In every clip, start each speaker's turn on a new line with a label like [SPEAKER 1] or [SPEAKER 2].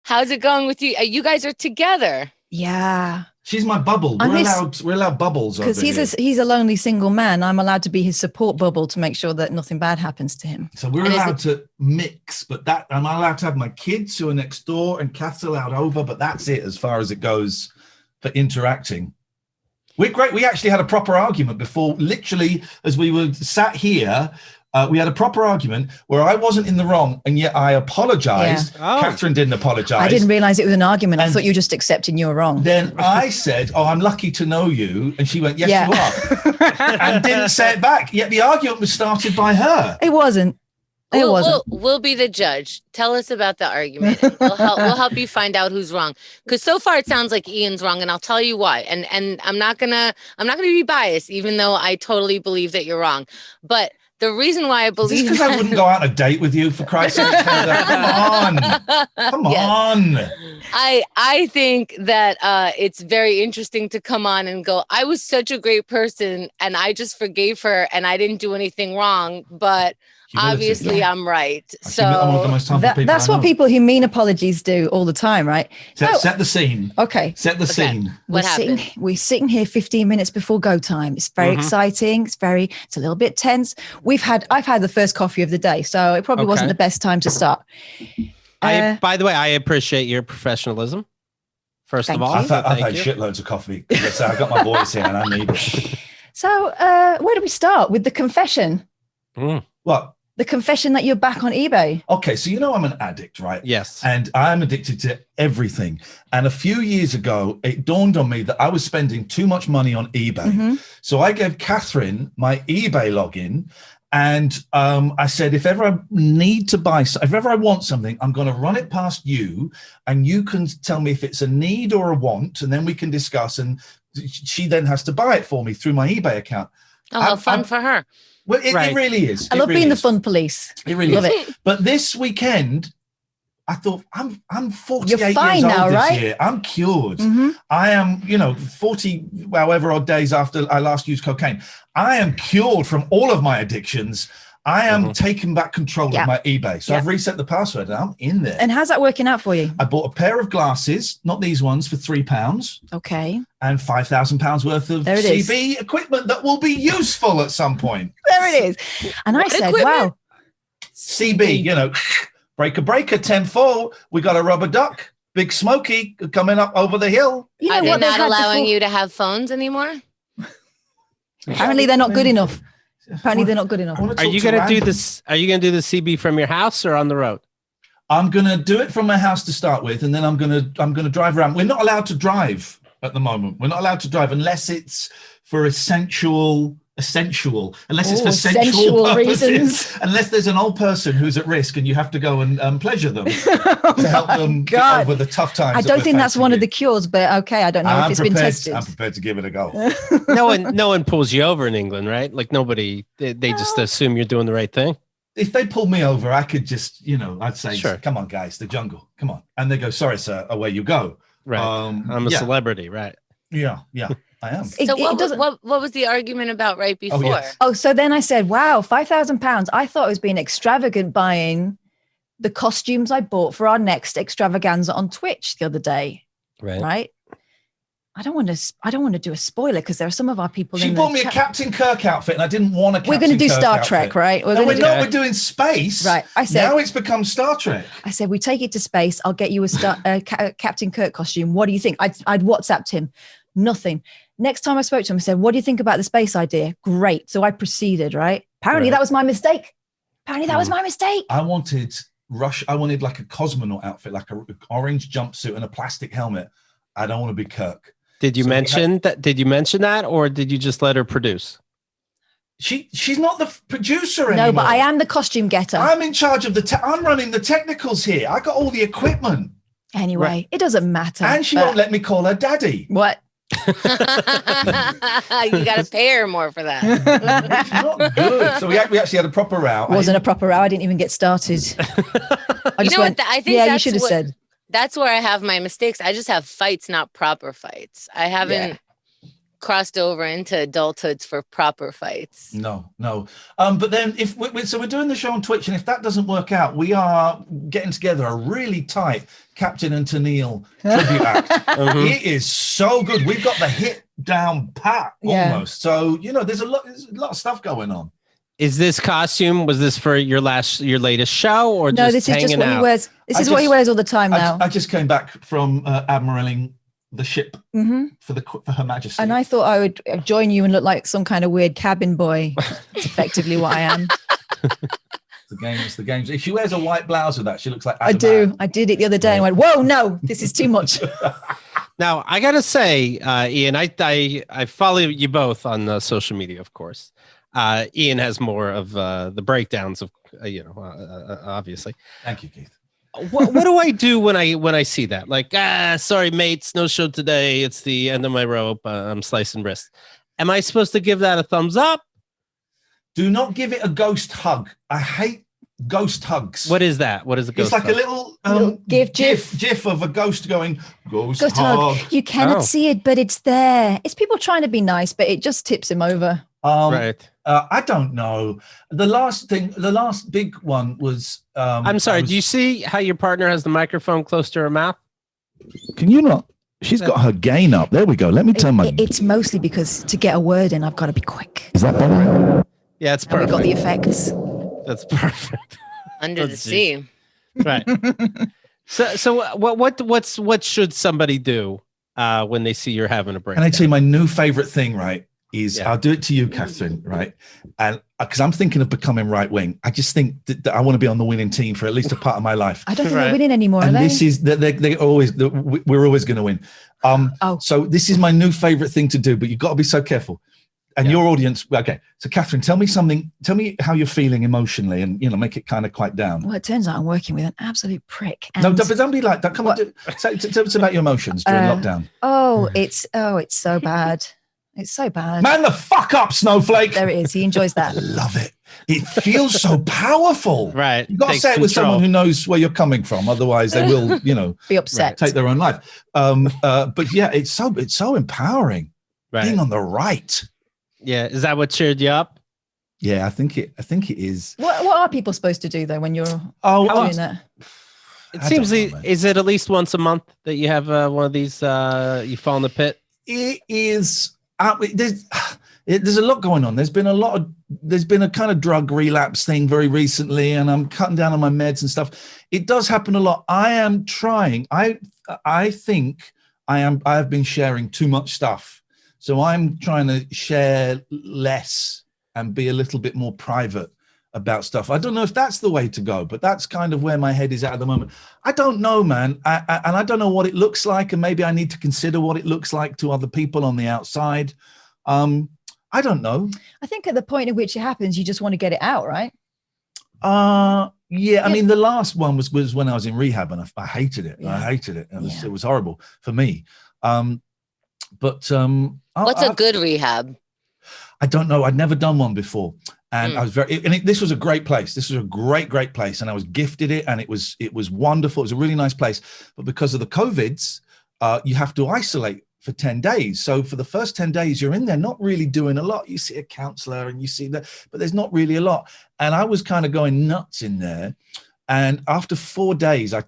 [SPEAKER 1] How's it going with you? You guys are together.
[SPEAKER 2] Yeah.
[SPEAKER 3] She's my bubble. We're allowed bubbles
[SPEAKER 2] because he's a lonely single man. I'm allowed to be his support bubble to make sure that nothing bad happens to him.
[SPEAKER 3] So we're allowed to mix, but that I'm allowed to have my kids who are next door and Kath's allowed over, but that's it as far as it goes for interacting. We're great. We actually had a proper argument before, literally, as we were sat here. We had a proper argument where I wasn't in the wrong, and yet I apologized. Yeah. Katherine didn't apologize.
[SPEAKER 2] I didn't realize it was an argument. I thought you were just accepting you were wrong.
[SPEAKER 3] Then I said, "Oh, I'm lucky to know you," and she went, "Yes, you are," and didn't say it back. Yet the argument was started by her.
[SPEAKER 2] It wasn't.
[SPEAKER 1] We'll be the judge. Tell us about the argument. We'll help you find out who's wrong. Because so far it sounds like Iain's wrong, and I'll tell you why. And I'm not gonna be biased, even though I totally believe that you're wrong. But the reason why I believe
[SPEAKER 3] because I wouldn't go out on a date with you, for Christ's sake. Come on.
[SPEAKER 1] I think that it's very interesting to come on and go, I was such a great person and I just forgave her and I didn't do anything wrong, but obviously I'm right. So
[SPEAKER 2] that's what people who mean apologies do all the time, right?
[SPEAKER 3] Set the scene.
[SPEAKER 2] Okay.
[SPEAKER 3] Set the scene.
[SPEAKER 1] What happened?
[SPEAKER 2] We're sitting here 15 minutes before go time. It's very exciting. It's a little bit tense. I've had the first coffee of the day, so it probably wasn't the best time to start.
[SPEAKER 4] By the way, I appreciate your professionalism. First of all,
[SPEAKER 3] I've had shitloads of coffee. I got my voice here and I need it.
[SPEAKER 2] So where do we start? With the confession?
[SPEAKER 3] What?
[SPEAKER 2] The confession that you're back on eBay.
[SPEAKER 3] Okay, so you know I'm an addict, right?
[SPEAKER 4] Yes.
[SPEAKER 3] And I'm addicted to everything. And a few years ago, it dawned on me that I was spending too much money on eBay. So I gave Katherine my eBay login. And I said, if ever I need to buy, if ever I want something, I'm going to run it past you. And you can tell me if it's a need or a want. And then we can discuss. And she then has to buy it for me through my eBay account.
[SPEAKER 1] Oh, how fun for her.
[SPEAKER 3] Well, it really is.
[SPEAKER 2] I love being the fun police.
[SPEAKER 3] It really
[SPEAKER 2] love
[SPEAKER 3] is.
[SPEAKER 2] It.
[SPEAKER 3] But this weekend, I thought I'm 48
[SPEAKER 2] You're fine
[SPEAKER 3] years old
[SPEAKER 2] now,
[SPEAKER 3] this
[SPEAKER 2] right?
[SPEAKER 3] year. I'm cured. I am, 40 however odd days after I last used cocaine. I am cured from all of my addictions. I am taking back control of my eBay. So I've reset the password and I'm in there.
[SPEAKER 2] And how's that working out for you?
[SPEAKER 3] I bought a pair of glasses, not these ones, for £3.
[SPEAKER 2] Okay.
[SPEAKER 3] And £5,000 worth of CB equipment that will be useful at some point.
[SPEAKER 2] There it is. And I said, wow.
[SPEAKER 3] CB, breaker, 10-4. We got a rubber duck, Big Smoky coming up over the hill.
[SPEAKER 1] Are they not allowing you to have phones anymore?
[SPEAKER 2] Apparently they're not good enough. Apparently they're not good enough.
[SPEAKER 4] Are you going to do this? Are you going to do the CB from your house or on the road?
[SPEAKER 3] I'm going to do it from my house to start with, and then I'm going to drive around. We're not allowed to drive at the moment. We're not allowed to drive unless it's for essential, unless it's for sensual reasons. Unless there's an old person who's at risk and you have to go and pleasure them to help them get over the tough times.
[SPEAKER 2] I don't think that's one of the cures, but okay, I don't know if it's been tested.
[SPEAKER 3] I'm prepared to give it a go.
[SPEAKER 4] No one pulls you over in England, right? Like nobody, they just assume you're doing the right thing.
[SPEAKER 3] If they pulled me over, I could just, I'd say, sure. Come on, guys, the jungle, come on. And they go, sorry, sir, away you go.
[SPEAKER 4] Right. I'm a celebrity, right?
[SPEAKER 3] Yeah. I am.
[SPEAKER 1] So what was the argument about right before?
[SPEAKER 2] So then I said, wow, £5,000. I thought it was being extravagant buying the costumes I bought for our next extravaganza on Twitch the other day. Right. I don't want to do a spoiler because there are some of our people.
[SPEAKER 3] She bought me a Captain Kirk outfit and I didn't want a Captain Kirk.
[SPEAKER 2] We're going to do Star Trek, right?
[SPEAKER 3] We're doing space.
[SPEAKER 2] Right. I said,
[SPEAKER 3] now it's become Star Trek.
[SPEAKER 2] I said, we take it to space. I'll get you a Captain Kirk costume. What do you think? I'd WhatsApped him. Nothing. Next time I spoke to him, I said, what do you think about the space idea? Great. So I proceeded, right? Apparently that was my mistake. I wanted like a cosmonaut outfit, like an orange jumpsuit and a plastic helmet. I don't want to be Kirk.
[SPEAKER 4] Did you mention that? Did you mention that, or did you just let her produce?
[SPEAKER 3] She's not the producer anymore.
[SPEAKER 2] No, but I am the costume getter.
[SPEAKER 3] I'm in charge of I'm running the technicals here. I got all the equipment.
[SPEAKER 2] Anyway, It doesn't matter.
[SPEAKER 3] And she won't let me call her daddy.
[SPEAKER 2] What?
[SPEAKER 1] You got to pay her more for that.
[SPEAKER 3] It's not good. So we actually had a proper row.
[SPEAKER 2] It wasn't a proper row. I didn't even get started. I just went,
[SPEAKER 1] I think
[SPEAKER 2] you should have said.
[SPEAKER 1] That's where I have my mistakes. I just have fights, not proper fights. I haven't. crossed over into adulthoods for proper fights.
[SPEAKER 3] No. But then so we're doing the show on Twitch, and if that doesn't work out, we are getting together a really tight Captain and Tennille tribute act. It is so good. We've got the hit down pat almost. So, there's a lot of stuff going on.
[SPEAKER 4] Is this costume, was this for your latest show, or
[SPEAKER 2] no,
[SPEAKER 4] just
[SPEAKER 2] this is just what
[SPEAKER 4] out?
[SPEAKER 2] he wears. This is what he wears all the time now.
[SPEAKER 3] I just came back from admiraling the ship for Her Majesty.
[SPEAKER 2] And I thought I would join you and look like some kind of weird cabin boy. That's effectively what I am.
[SPEAKER 3] The games. If she wears a white blouse with that, she looks like
[SPEAKER 2] I do. I did it the other day and went, whoa, no, this is too much.
[SPEAKER 4] Now, I got to say, Iain, I follow you both on social media, of course. Iain has more of the breakdowns of, obviously.
[SPEAKER 3] Thank you, Keith.
[SPEAKER 4] What do I do when I see that? Like, sorry, mates, no show today. It's the end of my rope. I'm slicing wrist. Am I supposed to give that a thumbs up?
[SPEAKER 3] Do not give it a ghost hug. I hate ghost hugs.
[SPEAKER 4] What is that? What is a ghost hug?
[SPEAKER 3] It's like a little gif of a ghost going, ghost hug.
[SPEAKER 2] You cannot see it, but it's there. It's people trying to be nice, but it just tips him over.
[SPEAKER 4] Right.
[SPEAKER 3] I don't know. The last big one was.
[SPEAKER 4] I'm sorry. Do you see how your partner has the microphone close to her mouth?
[SPEAKER 3] Can you not? She's got her gain up. There we go. Let me turn my.
[SPEAKER 2] It's mostly because to get a word in, I've got to be quick.
[SPEAKER 3] Is that better?
[SPEAKER 4] Yeah, it's perfect.
[SPEAKER 2] We got the effects.
[SPEAKER 4] That's perfect.
[SPEAKER 1] Under the sea.
[SPEAKER 4] Right. So what should somebody do when they see you're having a break?
[SPEAKER 3] And I tell you, my new favorite thing, right? Is I'll do it to you, Katherine, right? And because I'm thinking of becoming right wing, I just think that I want to be on the winning team for at least a part of my life.
[SPEAKER 2] I don't think they're winning anymore.
[SPEAKER 3] And
[SPEAKER 2] are
[SPEAKER 3] this is we're always going to win. So this is my new favorite thing to do, but you've got to be so careful. And your audience, okay. So Katherine, tell me how you're feeling emotionally, and make it kind of quiet down.
[SPEAKER 2] Well, it turns out I'm working with an absolute prick.
[SPEAKER 3] No, but don't be like that. Come on, tell us about your emotions during lockdown.
[SPEAKER 2] It's so bad. It's so bad.
[SPEAKER 3] Man the fuck up, Snowflake.
[SPEAKER 2] There it is. He enjoys that.
[SPEAKER 3] I love it. It feels so powerful.
[SPEAKER 4] Right.
[SPEAKER 3] You've got to say it with someone who knows where you're coming from. Otherwise they will,
[SPEAKER 2] be upset.
[SPEAKER 3] Take their own life. But yeah, it's so empowering.
[SPEAKER 4] Right.
[SPEAKER 3] Being on the right.
[SPEAKER 4] Yeah. Is that what cheered you up?
[SPEAKER 3] Yeah, I think it is.
[SPEAKER 2] What are people supposed to do though when you're doing that?
[SPEAKER 4] It seems is it at least once a month that you have one of these you fall in the pit?
[SPEAKER 3] It is. There's a lot going on. There's been a kind of drug relapse thing very recently, and I'm cutting down on my meds and stuff. It does happen a lot. I am trying. I think I have been sharing too much stuff, so I'm trying to share less and be a little bit more private about stuff. I don't know if that's the way to go, but that's kind of where my head is at the moment. I don't know, man. And I don't know what it looks like. And maybe I need to consider what it looks like to other people on the outside. I don't know.
[SPEAKER 2] I think at the point at which it happens, you just want to get it out, right?
[SPEAKER 3] Yeah. I mean, the last one was when I was in rehab, and I hated it. Yeah. I hated it. It was horrible for me. What's
[SPEAKER 1] a good rehab?
[SPEAKER 3] I don't know. I'd never done one before. And I was this was a great place. This was a great place. And I was gifted it, and it was wonderful. It was a really nice place. But because of the COVIDs, you have to isolate for 10 days. So for the first 10 days, you're in there not really doing a lot. You see a counselor and you see that, but there's not really a lot. And I was kind of going nuts in there. And after 4 days, I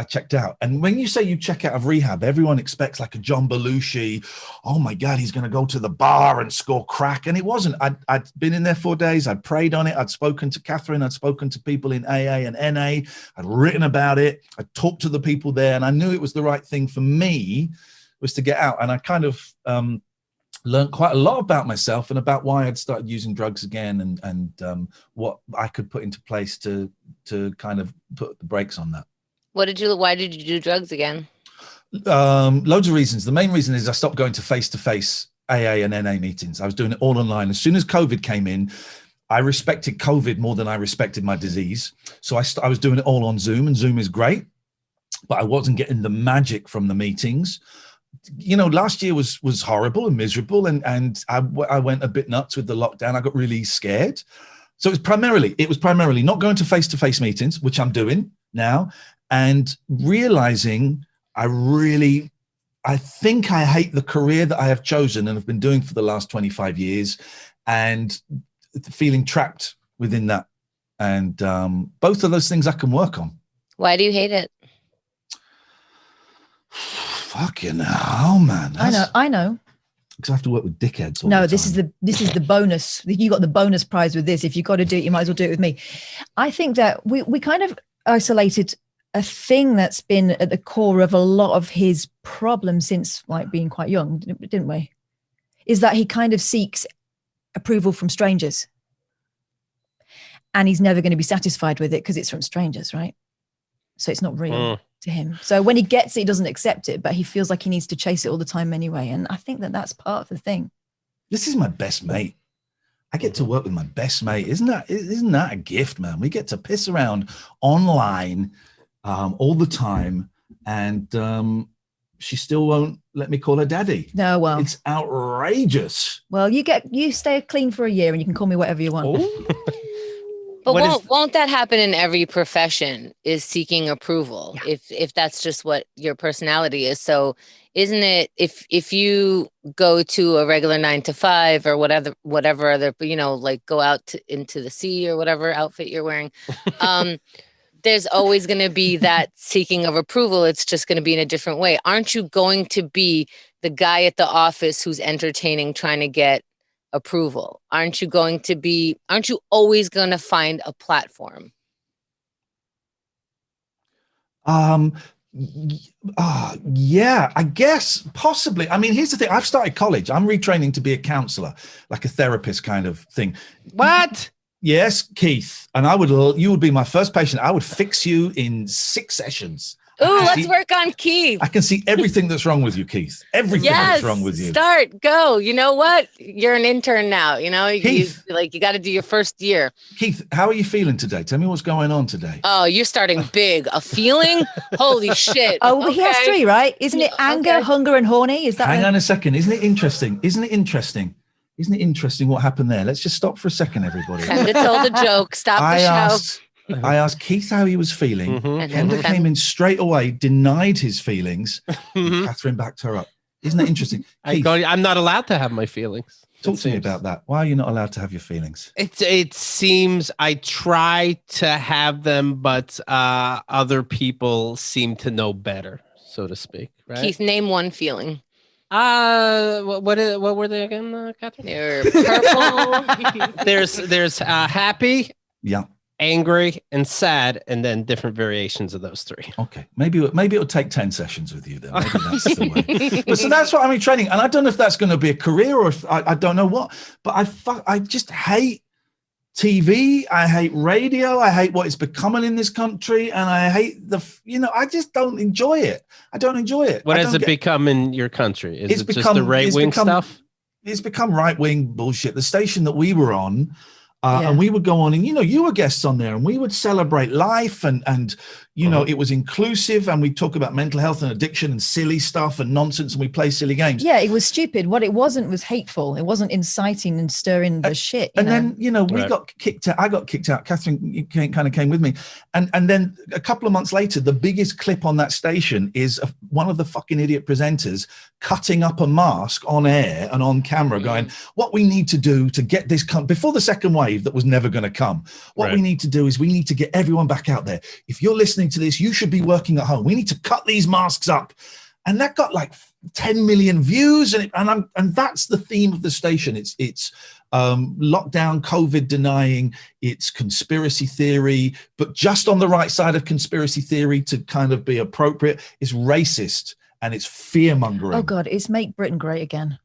[SPEAKER 3] checked out. And when you say you check out of rehab, everyone expects like a John Belushi. Oh my God, he's going to go to the bar and score crack. And it wasn't. I'd been in there 4 days. I'd prayed on it. I'd spoken to Katherine. I'd spoken to people in AA and NA. I'd written about it. I talked to the people there, and I knew it was the right thing for me was to get out. And I kind of learned quite a lot about myself and about why I'd started using drugs again, and what I could put into place to kind of put the brakes on that. Why did you do drugs again? Loads of reasons. The main reason is I stopped going to face-to-face AA and NA meetings. I was doing it all online. As soon as COVID came in, I respected COVID more than I respected my disease. So I was doing it all on Zoom, and Zoom is great, but I wasn't getting the magic from the meetings. Last year was horrible and miserable, and I went a bit nuts with the lockdown. I got really scared. So it was primarily not going to face-to-face meetings, which I'm doing now, and realizing I I think I hate the career that I have chosen and have been doing for the last 25 years, and feeling trapped within that. And both of those things I can work on.
[SPEAKER 1] Why do you hate it?
[SPEAKER 3] Fucking hell, man.
[SPEAKER 2] I know.
[SPEAKER 3] Because I have to work with dickheads.
[SPEAKER 2] No, this is the bonus. You got the bonus prize with this. If you've got to do it, you might as well do it with me. I think that we kind of isolated a thing that's been at the core of a lot of his problems since like being quite young, didn't we? Is that he kind of seeks approval from strangers. And he's never going to be satisfied with it because it's from strangers, right? So it's not real to him. So when he gets it, he doesn't accept it, but he feels like he needs to chase it all the time anyway. And I think that that's part of the thing.
[SPEAKER 3] This is my best mate. I get to work with my best mate. Isn't that a gift, man? We get to piss around online all the time, and she still won't let me call her daddy.
[SPEAKER 2] No, well,
[SPEAKER 3] it's outrageous.
[SPEAKER 2] Well, you stay clean for a year, and you can call me whatever you want.
[SPEAKER 1] But won't that happen in every profession, is seeking approval, if that's just what your personality is? So isn't it, if you go to a regular 9 to 5 or whatever other, like go out into the sea or whatever outfit you're wearing, there's always going to be that seeking of approval. It's just going to be in a different way. Aren't you going to be the guy at the office who's entertaining, trying to get approval? Aren't you always going to find a platform?
[SPEAKER 3] Yeah, I guess possibly. I mean, here's the thing. I've started college. I'm retraining to be a counselor, like a therapist kind of thing.
[SPEAKER 4] What?
[SPEAKER 3] Yes, Keith. And you would be my first patient. I would fix you in 6 sessions.
[SPEAKER 1] Ooh, let's work on Keith.
[SPEAKER 3] I can see everything that's wrong with you, Keith. Everything that's wrong with you.
[SPEAKER 1] Go. You know what? You're an intern now.
[SPEAKER 3] Keith,
[SPEAKER 1] you got to do your first year.
[SPEAKER 3] Keith, how are you feeling today? Tell me what's going on today.
[SPEAKER 1] Oh, you're starting big. A feeling? Holy shit.
[SPEAKER 2] Oh, okay. He has 3, right? Isn't it anger, hunger, and horny? Is that?
[SPEAKER 3] Hang on a second. Isn't it interesting? Isn't it interesting what happened there? Let's just stop for a second, everybody.
[SPEAKER 1] Kenda told a joke. Stop the show.
[SPEAKER 3] I asked Keith how he was feeling. Kenda came in straight away, denied his feelings. Katherine backed her up. Isn't that interesting? Keith,
[SPEAKER 4] I'm not allowed to have my feelings.
[SPEAKER 3] Talk to me about that. Why are you not allowed to have your feelings?
[SPEAKER 4] It seems I try to have them, but other people seem to know better, so to speak. Right?
[SPEAKER 1] Keith, name one feeling.
[SPEAKER 4] What were they again, Katherine?
[SPEAKER 1] They're purple.
[SPEAKER 4] There's happy.
[SPEAKER 3] Yeah.
[SPEAKER 4] Angry and sad, and then different variations of those 3.
[SPEAKER 3] Okay, maybe it'll take 10 sessions with you then. Maybe that's the way. But so that's what I'm in training, and I don't know if that's going to be a career or if I don't know what. But I just hate TV. I hate radio. I hate what it's becoming in this country, and I hate I just don't enjoy it. I don't enjoy it.
[SPEAKER 4] What has it become in your country? Is it just the right wing stuff? It's become
[SPEAKER 3] right wing bullshit. The station that we were on. And we would go on and, you were guests on there, and we would celebrate life and it was inclusive, and we talk about mental health and addiction and silly stuff and nonsense, and we play silly games.
[SPEAKER 2] Yeah, it was stupid. What it wasn't was hateful. It wasn't inciting and stirring the shit.
[SPEAKER 3] Then, we got kicked out. I got kicked out. Katherine kind of came with me. And then a couple of months later, the biggest clip on that station is one of the fucking idiot presenters cutting up a mask on air and on camera going, what we need to do to get this before the second wave that was never going to come. What we need to do is we need to get everyone back out there. If you're listening to this, you should be working at home. We need to cut these masks up. And that got like 10 million views. And that's the theme of the station. It's lockdown, COVID denying, it's conspiracy theory, but just on the right side of conspiracy theory to kind of be appropriate. It's racist and it's fear mongering.
[SPEAKER 2] Oh God, it's make Britain great again.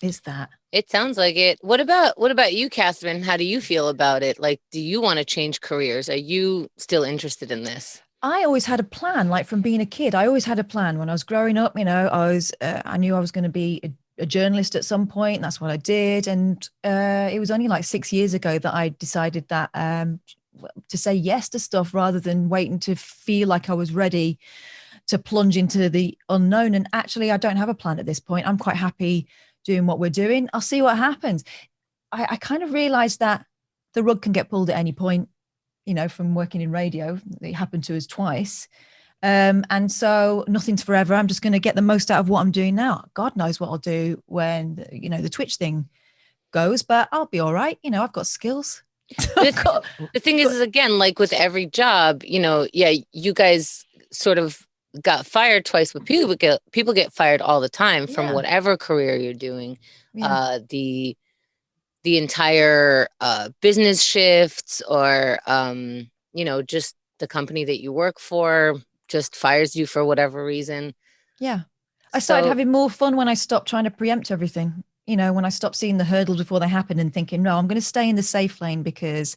[SPEAKER 2] It's that.
[SPEAKER 1] It sounds like it. What about you, Katherine? How do you feel about it? Like, do you want to change careers? Are you still interested in this?
[SPEAKER 2] I always had a plan, like from being a kid. I always had a plan when I was growing up. I knew I was going to be a journalist at some point. And that's what I did. And it was only like 6 years ago that I decided that to say yes to stuff rather than waiting to feel like I was ready to plunge into the unknown. And actually, I don't have a plan at this point. I'm quite happy doing what we're doing. I'll see what happens. I kind of realized that the rug can get pulled at any point, from working in radio. It happened to us twice. And so nothing's forever. I'm just going to get the most out of what I'm doing now. God knows what I'll do when, the Twitch thing goes, but I'll be all right. I've got skills.
[SPEAKER 1] The thing is again, like with every job, you guys sort of got fired twice, but people get fired all the time from whatever career you're doing. The entire business shifts, or just the company that you work for just fires you for whatever reason. Yeah. I started having more fun when I stopped trying to preempt everything. When I stopped seeing the hurdles before they happen and thinking, no, I'm going to stay in the safe lane because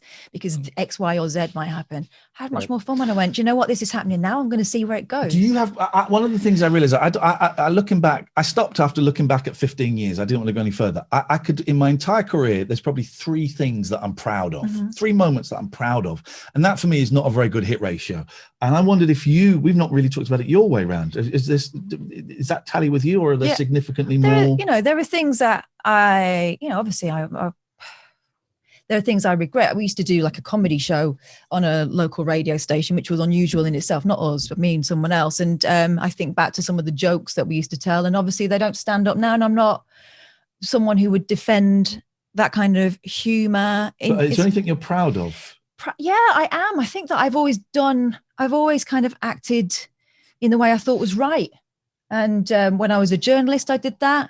[SPEAKER 1] X, Y, or Z might happen. I had much more fun when I went, do you know what? This is happening now. I'm going to see where it goes.
[SPEAKER 3] Do you have one of the things I realized, I looking back, I stopped after looking back at 15 years. I didn't want to go any further. I could, in my entire career, there's probably 3 things that I'm proud of, 3 moments that I'm proud of. And that for me is not a very good hit ratio. And I wondered if we've not really talked about it your way around. Is that tally with you, or are there significantly more?
[SPEAKER 2] There are things that obviously there are things I regret. We used to do like a comedy show on a local radio station, which was unusual in itself, not us, but me and someone else. And I think back to some of the jokes that we used to tell, and obviously they don't stand up now. And I'm not someone who would defend that kind of humor.
[SPEAKER 3] Is there anything you're proud of?
[SPEAKER 2] Yeah, I am. I think that I've always kind of acted in the way I thought was right. And when I was a journalist, I did that.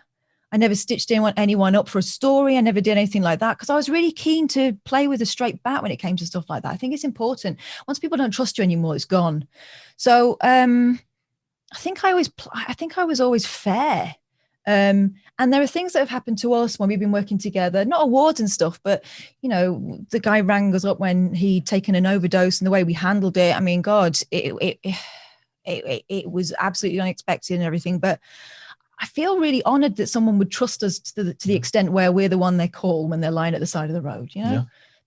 [SPEAKER 2] I never stitched anyone up for a story. I never did anything like that because I was really keen to play with a straight bat when it came to stuff like that. I think it's important. Once people don't trust you anymore, it's gone. So I think I was always fair. And there are things that have happened to us when we've been working together, not awards and stuff, but the guy rang us up when he'd taken an overdose, and the way we handled it. I mean, God, it was absolutely unexpected and everything, but I feel really honored that someone would trust us to the extent where we're the one they call when they're lying at the side of the road.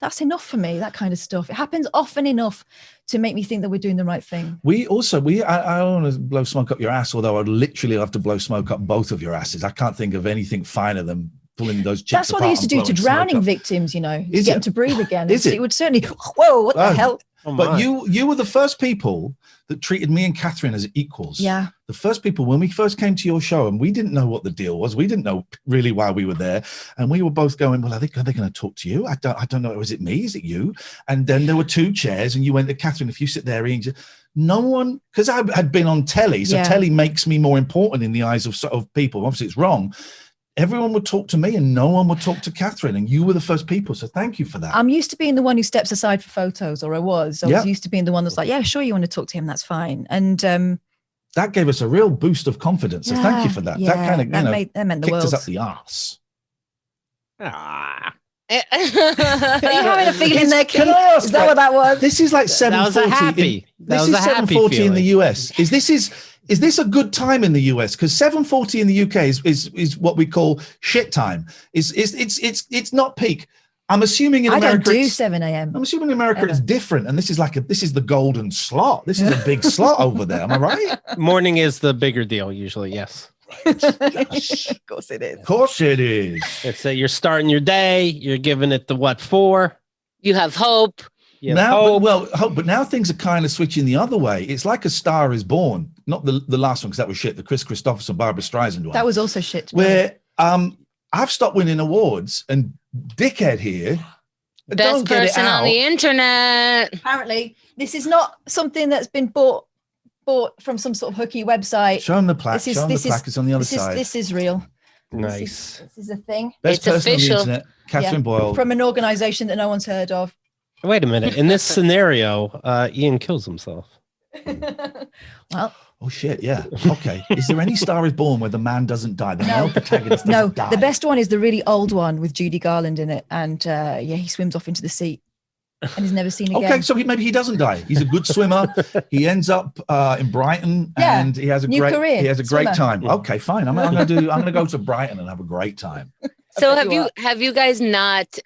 [SPEAKER 2] That's enough for me, that kind of stuff. It happens often enough to make me think that we're doing the right thing.
[SPEAKER 3] I don't want to blow smoke up your ass, although I'd literally love to blow smoke up both of your asses. I can't think of anything finer than pulling those chicks
[SPEAKER 2] That's what they used to do to drowning victims, to get them to breathe again. It would certainly, whoa, what the hell?
[SPEAKER 4] Oh,
[SPEAKER 3] but you were the first people that treated me and Katherine as equals.
[SPEAKER 2] Yeah.
[SPEAKER 3] The first people, when we first came to your show, and we didn't know what the deal was. We didn't know really why we were there. And we were both going, well, are they going to talk to you? I don't know. Is it me? Is it you? And then there were 2 chairs, and you went to Katherine, if you sit there, Iain, no one, because I had been on telly. So telly makes me more important in the eyes of people. Obviously it's wrong. Everyone would talk to me and no one would talk to Katherine, and you were the first people. So thank you for that.
[SPEAKER 2] I'm used to being the one who steps aside for photos, or I was used to being the one that's like, yeah, sure, you want to talk to him, that's fine. And
[SPEAKER 3] that gave us a real boost of confidence. So thank you for that.
[SPEAKER 2] Yeah,
[SPEAKER 3] that kind of,
[SPEAKER 2] that meant the
[SPEAKER 3] kicked
[SPEAKER 2] world.
[SPEAKER 3] us up the arse.
[SPEAKER 2] Are you having a feeling there, Keith? Is that what that was?
[SPEAKER 3] This is like 7:40. This is 7:40 in the US. Is this a good time in the US? Because 7:40 in the UK is what we call shit time. It's not peak. I'm assuming in America,
[SPEAKER 2] I don't do 7 a.m.
[SPEAKER 3] I'm assuming in America it's different, and this is the golden slot. This is a big slot over there. Am I right?
[SPEAKER 4] Morning is the bigger deal usually. Yes.
[SPEAKER 3] Right.
[SPEAKER 2] Of course it is.
[SPEAKER 3] Of course it is.
[SPEAKER 4] It's you're starting your day. You're giving it the what for.
[SPEAKER 1] You have hope.
[SPEAKER 3] But now things are kind of switching the other way. It's like A Star Is Born, not the last one because that was shit. The Chris Christopherson, Barbara Streisand one.
[SPEAKER 2] That was also shit.
[SPEAKER 3] Where I've stopped winning awards, and dickhead here,
[SPEAKER 1] best person on the internet.
[SPEAKER 2] Apparently, this is not something that's been bought from some sort of hooky website.
[SPEAKER 3] Show them the plaque. Show them the plaque. It's on the other side.
[SPEAKER 2] This is real.
[SPEAKER 4] Nice.
[SPEAKER 2] This is a thing.
[SPEAKER 3] Best person
[SPEAKER 1] official.
[SPEAKER 3] on the internet, Katherine Boyle.
[SPEAKER 2] From an organization that no one's heard of.
[SPEAKER 4] Wait a minute. In this scenario, Iain kills himself.
[SPEAKER 2] Well.
[SPEAKER 3] Oh shit! Yeah. Okay. Is there any Star Is Born where the man doesn't die? The male protagonist doesn't die.
[SPEAKER 2] The best one is the really old one with Judy Garland in it, and he swims off into the sea and is never seen again.
[SPEAKER 3] Okay, so maybe he doesn't die. He's a good swimmer. He ends up in Brighton, and he has a great time. Okay, fine. I'm gonna go to Brighton and have a great time.
[SPEAKER 1] So have you guys not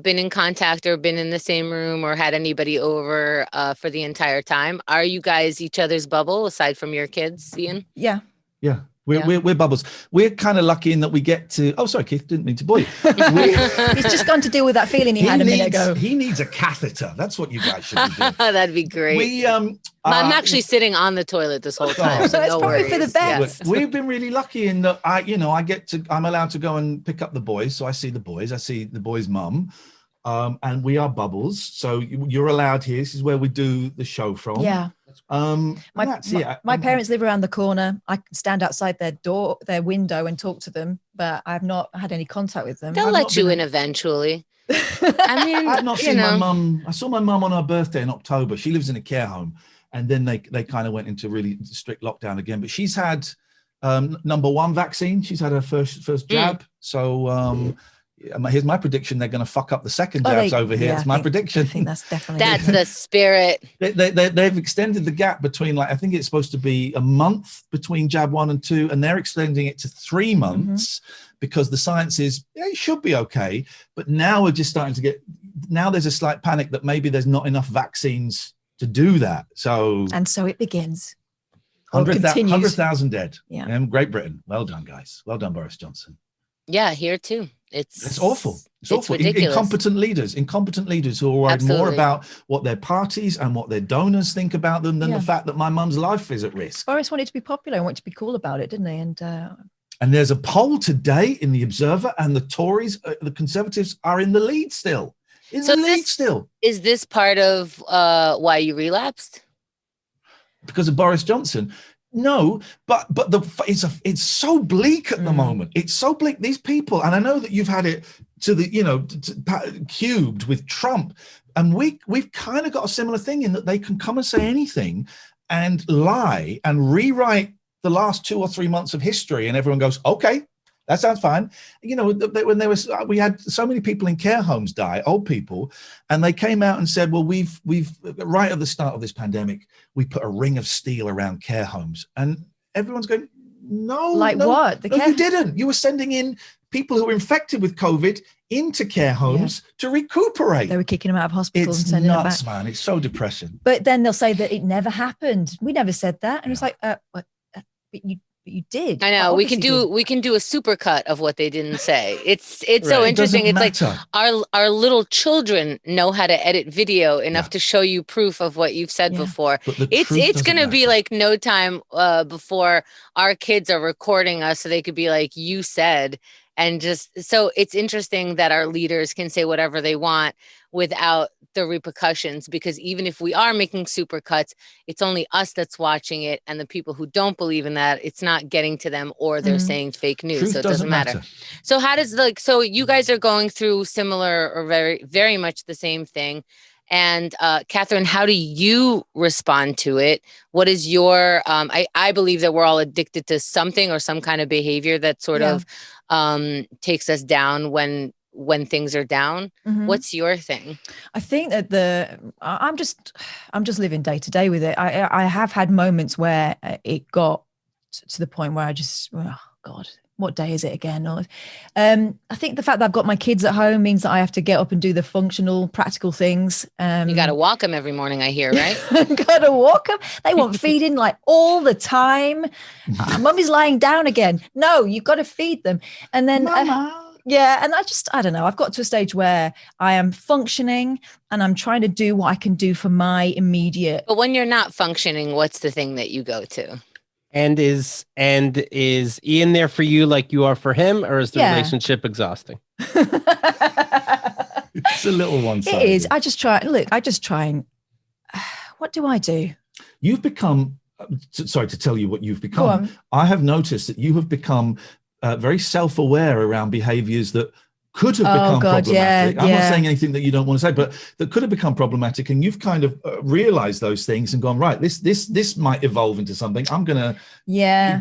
[SPEAKER 1] been in contact or been in the same room or had anybody over for the entire time? Are you guys each other's bubble aside from your kids, Iain?
[SPEAKER 2] Yeah.
[SPEAKER 3] Yeah. We're bubbles. We're kind of lucky in that we get to. Oh, sorry, Keith, didn't mean to bore you.
[SPEAKER 2] He's just gone to deal with that feeling he had a minute ago.
[SPEAKER 3] He needs a catheter. That's what you guys should be doing.
[SPEAKER 1] That'd be great. I'm actually sitting on the toilet this whole time, so
[SPEAKER 2] It's
[SPEAKER 1] no
[SPEAKER 2] probably
[SPEAKER 1] worries.
[SPEAKER 2] for the best.
[SPEAKER 3] We've been really lucky in that I'm allowed to go and pick up the boys. So I see the boys' mum, and we are bubbles. So you're allowed here. This is where we do the show from.
[SPEAKER 2] Yeah. My parents live around the corner. I can stand outside their window and talk to them, but I've not had any contact with them.
[SPEAKER 1] They'll let you in eventually. I mean,
[SPEAKER 3] I've not seen my mum. I saw my mum on her birthday in October. She lives in a care home, and then they kind of went into really strict lockdown again. But she's had number 1 vaccine. She's had her first jab. So here's my prediction: they're going to fuck up the second jabs over here. It's my prediction.
[SPEAKER 2] I think that's definitely
[SPEAKER 1] the spirit.
[SPEAKER 3] They've extended the gap between, like, I think it's supposed to be a month between jab 1 and 2, and they're extending it to 3 months. Because the science is, it should be okay. But now we're just starting to now there's a slight panic that maybe there's not enough vaccines to do that. So it begins. 100,000 dead. Yeah. Great Britain. Well done, guys. Well done, Boris Johnson.
[SPEAKER 1] Yeah, here too. It's
[SPEAKER 3] awful. It's awful.
[SPEAKER 1] Ridiculous.
[SPEAKER 3] Incompetent leaders who are worried more about what their parties and what their donors think about them than the fact that my mum's life is at risk.
[SPEAKER 2] Boris wanted to be popular and wanted to be cool about it, didn't he?
[SPEAKER 3] And there's a poll today in the Observer, and the Tories, the Conservatives, are in the lead still. Is this part of
[SPEAKER 1] why you relapsed?
[SPEAKER 3] Because of Boris Johnson? No, but it's so bleak at the moment. It's so bleak. These people, and I know that you've had it to the cubed with Trump, and we've kind of got a similar thing in that they can come and say anything and lie and rewrite the last 2 or 3 months of history, and everyone goes, okay, that sounds fine. When we had so many people in care homes die, old people, and they came out and said, well, we've right at the start of this pandemic, we put a ring of steel around care homes, and everyone's going, no,
[SPEAKER 2] what?
[SPEAKER 3] You didn't. You were sending in people who were infected with COVID into care homes to recuperate.
[SPEAKER 2] They were kicking them out of hospital and sending them back. It's nuts,
[SPEAKER 3] man. It's so depressing.
[SPEAKER 2] But then they'll say that it never happened. We never said that, and it's like, what? But you did.
[SPEAKER 1] I know. We can do a supercut of what they didn't say. It's so interesting. It's like our little children know how to edit video enough to show you proof of what you've said before. It's going to be like no time before our kids are recording us so they could be like, you said. And just so it's interesting that our leaders can say whatever they want without the repercussions, because even if we are making super cuts, it's only us that's watching it, and the people who don't believe in that, it's not getting to them, or they're saying fake news.
[SPEAKER 3] Truth
[SPEAKER 1] so it doesn't matter. So how does so you guys are going through similar or very, very much the same thing. And Katherine, how do you respond to it? What is your I believe that we're all addicted to something or some kind of behavior that sort of takes us down when things are down. What's your thing?
[SPEAKER 2] I think that I'm just living day to day with it. I have had moments where it got to the point where I just, oh God, what day is it again? I think the fact that I've got my kids at home means that I have to get up and do the functional, practical things.
[SPEAKER 1] You got to walk them every morning, I hear, right?
[SPEAKER 2] Got to walk them. They want feeding like all the time. Mummy's lying down again. No, you've got to feed them. And then, and I don't know. I've got to a stage where I am functioning and I'm trying to do what I can do for my immediate.
[SPEAKER 1] But when you're not functioning, what's the thing that you go to?
[SPEAKER 4] And is Iain there for you like you are for him, or is the relationship exhausting?
[SPEAKER 3] It's a little one-sided.
[SPEAKER 2] It is. I just try and what do I do?
[SPEAKER 3] You've become, sorry to tell you what you've become. I have noticed that you have become very self-aware around behaviors that could have become problematic. I'm not saying anything that you don't want to say, but that could have become problematic, and you've kind of realized those things and gone, right, this might evolve into something. I'm gonna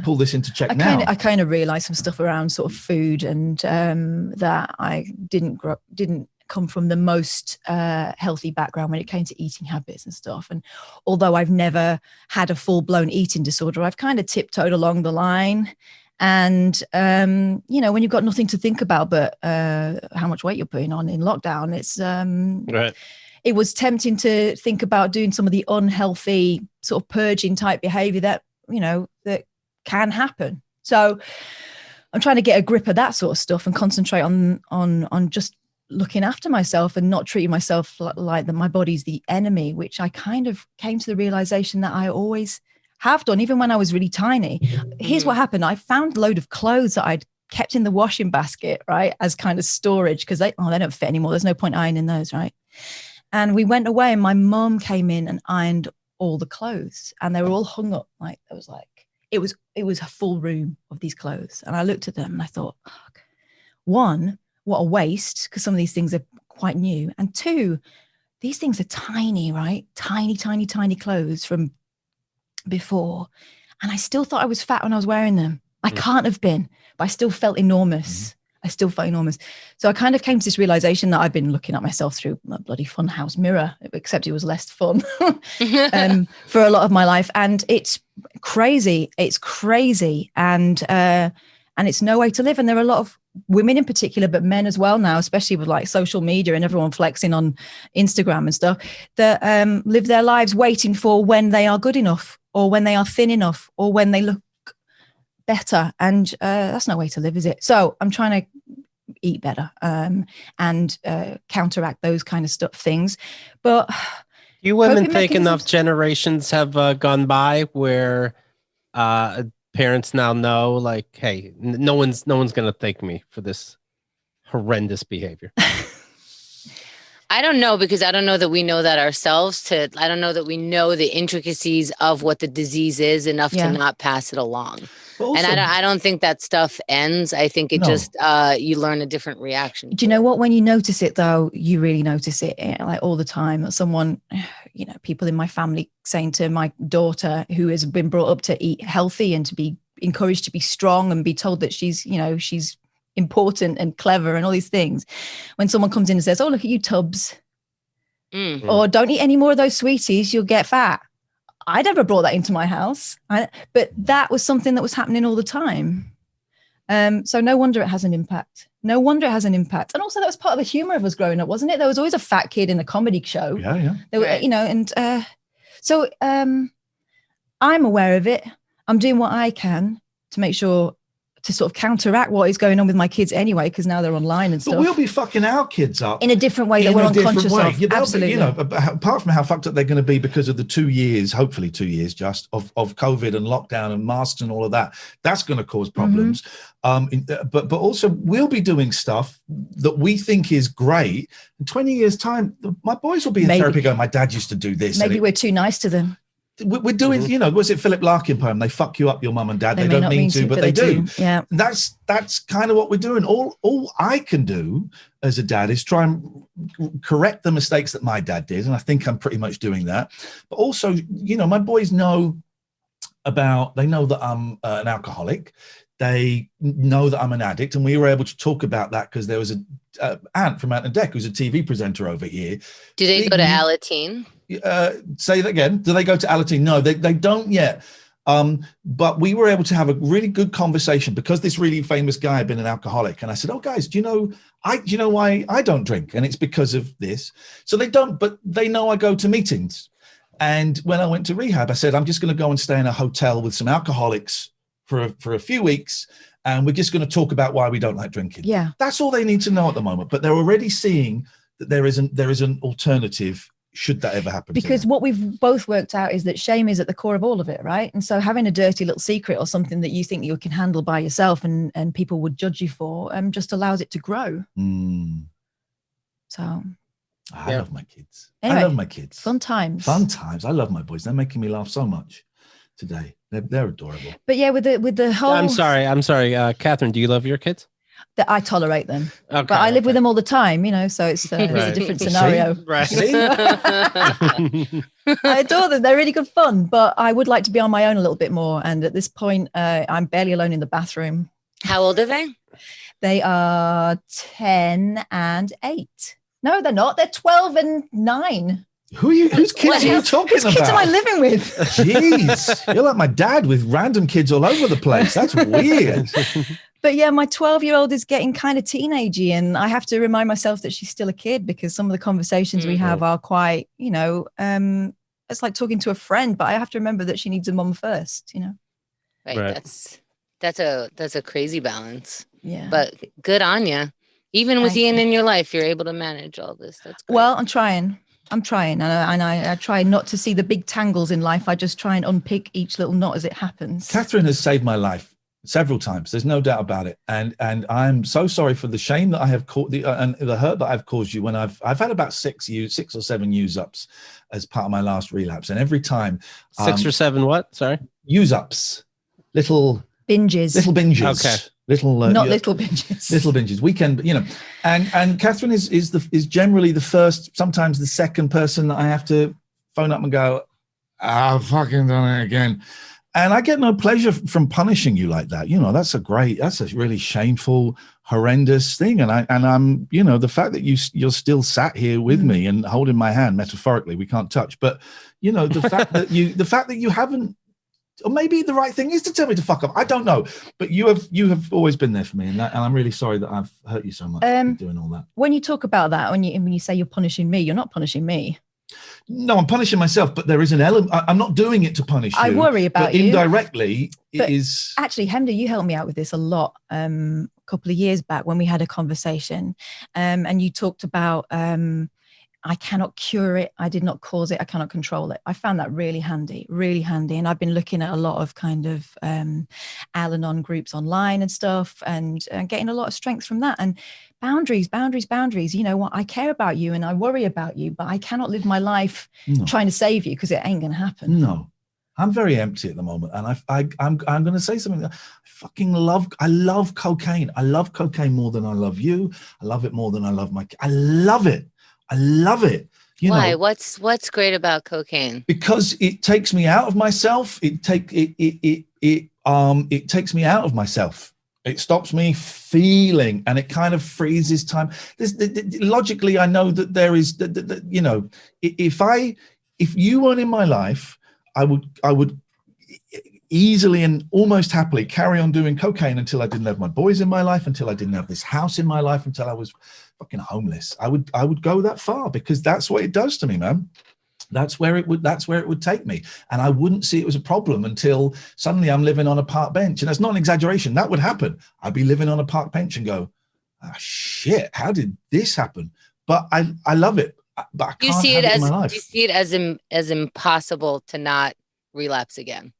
[SPEAKER 3] pull this into check now.
[SPEAKER 2] I kind of realized some stuff around sort of food, and that I didn't come from the most healthy background when it came to eating habits and stuff. And although I've never had a full-blown eating disorder, I've kind of tiptoed along the line. And, when you've got nothing to think about but how much weight you're putting on in lockdown, it's it was tempting to think about doing some of the unhealthy sort of purging type behavior that can happen. So I'm trying to get a grip of that sort of stuff and concentrate on just looking after myself and not treating myself like that my body's the enemy, which I kind of came to the realization that I always have done, even when I was really tiny. Here's what happened. I found a load of clothes that I'd kept in the washing basket, right, as kind of storage, because they don't fit anymore. There's no point ironing those, right? And we went away and my mum came in and ironed all the clothes, and they were all hung up. Like, it was a full room of these clothes. And I looked at them and I thought, oh, one, what a waste, because some of these things are quite new. And two, these things are tiny, right? Tiny, tiny, tiny clothes from before. And I still thought I was fat when I was wearing them. I can't have been, but I still felt enormous. So I kind of came to this realization that I've been looking at myself through a bloody funhouse mirror, except it was less fun for a lot of my life. And it's crazy. And it's no way to live. And there are a lot of women in particular, but men as well now, especially with like social media and everyone flexing on Instagram and stuff, that live their lives waiting for when they are good enough, or when they are thin enough, or when they look better. And that's no way to live, is it? So I'm trying to eat better and counteract those kind of things. But
[SPEAKER 4] you women think enough generations have gone by where parents now know, like, hey, no one's going to thank me for this horrendous behavior?
[SPEAKER 1] I don't know, because I don't know that we know that ourselves. I don't know that we know the intricacies of what the disease is enough to not pass it along. Also, and I don't think that stuff ends. I think it just, you learn a different reaction.
[SPEAKER 2] Do you know what? When you notice it, though, you really notice it, like all the time. Someone, people in my family saying to my daughter, who has been brought up to eat healthy and to be encouraged to be strong and be told that she's important and clever and all these things. When someone comes in and says, oh, look at you tubs, or don't eat any more of those sweeties, you'll get fat. I never brought that into my house, but that was something that was happening all the time. So no wonder it has an impact. And also that was part of the humor of us growing up, wasn't it? There was always a fat kid in a comedy show.
[SPEAKER 3] Yeah.
[SPEAKER 2] There were, so I'm aware of it. I'm doing what I can to make sure to sort of counteract what is going on with my kids anyway, because now they're online and stuff.
[SPEAKER 3] But we'll be fucking our kids up
[SPEAKER 2] in a different way that we're unconscious of. Absolutely.
[SPEAKER 3] Apart from how fucked up they're going to be because of the 2 years, hopefully 2 years just of COVID and lockdown and masks and all of that, that's going to cause problems. But also we'll be doing stuff that we think is great. In 20 years time, my boys will be in therapy going, my dad used to do this.
[SPEAKER 2] Maybe we're too nice to them.
[SPEAKER 3] We're doing, was it Philip Larkin poem? They fuck you up, your mum and dad. They don't mean to, but they do.
[SPEAKER 2] Yeah,
[SPEAKER 3] that's kind of what we're doing. All I can do as a dad is try and correct the mistakes that my dad did, and I think I'm pretty much doing that. But also, my boys know that I'm an alcoholic. They know that I'm an addict, and we were able to talk about that because there was Ant from Ant and Dec, who's a TV presenter over here.
[SPEAKER 1] Do they go to Alateen?
[SPEAKER 3] Say that again. Do they go to Alateen? No, they don't yet. But we were able to have a really good conversation because this really famous guy had been an alcoholic. And I said, oh, guys, do you know why I don't drink? And it's because of this. So they don't, but they know I go to meetings. And when I went to rehab, I said, I'm just going to go and stay in a hotel with some alcoholics for a few weeks. And we're just going to talk about why we don't like drinking.
[SPEAKER 2] Yeah.
[SPEAKER 3] That's all they need to know at the moment. But they're already seeing that there is an alternative should that ever happen.
[SPEAKER 2] Because what we've both worked out is that shame is at the core of all of it, right? And so having a dirty little secret or something that you think you can handle by yourself and people would judge you for just allows it to grow. So
[SPEAKER 3] I love my kids.
[SPEAKER 2] Anyway,
[SPEAKER 3] I love my kids.
[SPEAKER 2] Fun times.
[SPEAKER 3] I love my boys. They're making me laugh so much today. They're adorable.
[SPEAKER 2] But yeah, with the whole.
[SPEAKER 4] I'm sorry. Catherine, do you love your kids?
[SPEAKER 2] That I tolerate them,
[SPEAKER 4] okay,
[SPEAKER 2] but I live with them all the time, so it's a different scenario.
[SPEAKER 4] Right.
[SPEAKER 2] I adore them; they're really good fun. But I would like to be on my own a little bit more. And at this point, I'm barely alone in the bathroom.
[SPEAKER 1] How old are they?
[SPEAKER 2] They are 10 and 8. No, they're not. They're 12 and 9.
[SPEAKER 3] Whose kids are you talking about?
[SPEAKER 2] Whose kids am I living with?
[SPEAKER 3] Jeez, you're like my dad with random kids all over the place. That's weird.
[SPEAKER 2] But yeah, my 12-year-old is getting kind of teenagey, and I have to remind myself that she's still a kid because some of the conversations we have are quite, it's like talking to a friend, but I have to remember that she needs a mum first,
[SPEAKER 1] Right. That's a crazy balance.
[SPEAKER 2] Yeah.
[SPEAKER 1] But good on you. Even with
[SPEAKER 2] Thank
[SPEAKER 1] Iain
[SPEAKER 2] you.
[SPEAKER 1] in your life, you're able to manage all this. That's great.
[SPEAKER 2] Well, I'm trying, and I try not to see the big tangles in life. I just try and unpick each little knot as it happens.
[SPEAKER 3] Katherine has saved my life several times. There's no doubt about it. And I'm so sorry for the shame that I have caused, and the hurt that I've caused you when I've had about 6 or 7 use ups as part of my last relapse. And every time
[SPEAKER 4] 6 or 7 what? Sorry.
[SPEAKER 3] Use ups, little
[SPEAKER 2] binges.
[SPEAKER 3] Okay.
[SPEAKER 2] Not little binges.
[SPEAKER 3] Little binges. Weekend, and Katherine is generally the first, sometimes the second person that I have to phone up and go, I've fucking done it again. And I get no pleasure from punishing you like that. That's a really shameful, horrendous thing. And I'm, the fact that you're still sat here with me and holding my hand, metaphorically, we can't touch, but the fact that you haven't, or maybe the right thing is to tell me to fuck up. I don't know, but you have always been there for me, and I'm really sorry that I've hurt you so much doing all that. When
[SPEAKER 2] you talk about that, when you say you're punishing me, you're not punishing me.
[SPEAKER 3] No, I'm punishing myself, but there is an element. I'm not doing it to punish you.
[SPEAKER 2] I worry about
[SPEAKER 3] but
[SPEAKER 2] you.
[SPEAKER 3] Indirectly, it is.
[SPEAKER 2] Actually, Hemda, you helped me out with this a lot a couple of years back when we had a conversation, and you talked about. I cannot cure it. I did not cause it. I cannot control it. I found that really handy. And I've been looking at a lot of kind of Al-Anon groups online and stuff, and getting a lot of strength from that. And boundaries. You know what? I care about you and I worry about you, but I cannot live my life trying to save you because it ain't going to happen.
[SPEAKER 3] No. I'm very empty at the moment, and I'm going to say something that I fucking love. I love cocaine. I love cocaine more than I love you. I love it more than I love I love it. I love it.
[SPEAKER 1] Why? What's great about cocaine?
[SPEAKER 3] Because it takes me out of myself. It takes me out of myself. It stops me feeling, and it kind of freezes time. Logically, I know that there is, if you weren't in my life, I would easily and almost happily carry on doing cocaine until I didn't have my boys in my life, until I didn't have this house in my life, until I was fucking homeless. I would go that far because that's what it does to me, man. That's where it would take me. And I wouldn't see it as a problem until suddenly I'm living on a park bench. And that's not an exaggeration. That would happen. I'd be living on a park bench and go, shit, how did this happen? But I love it. But I can't have it in my life.
[SPEAKER 1] Do you see it as impossible to not relapse again?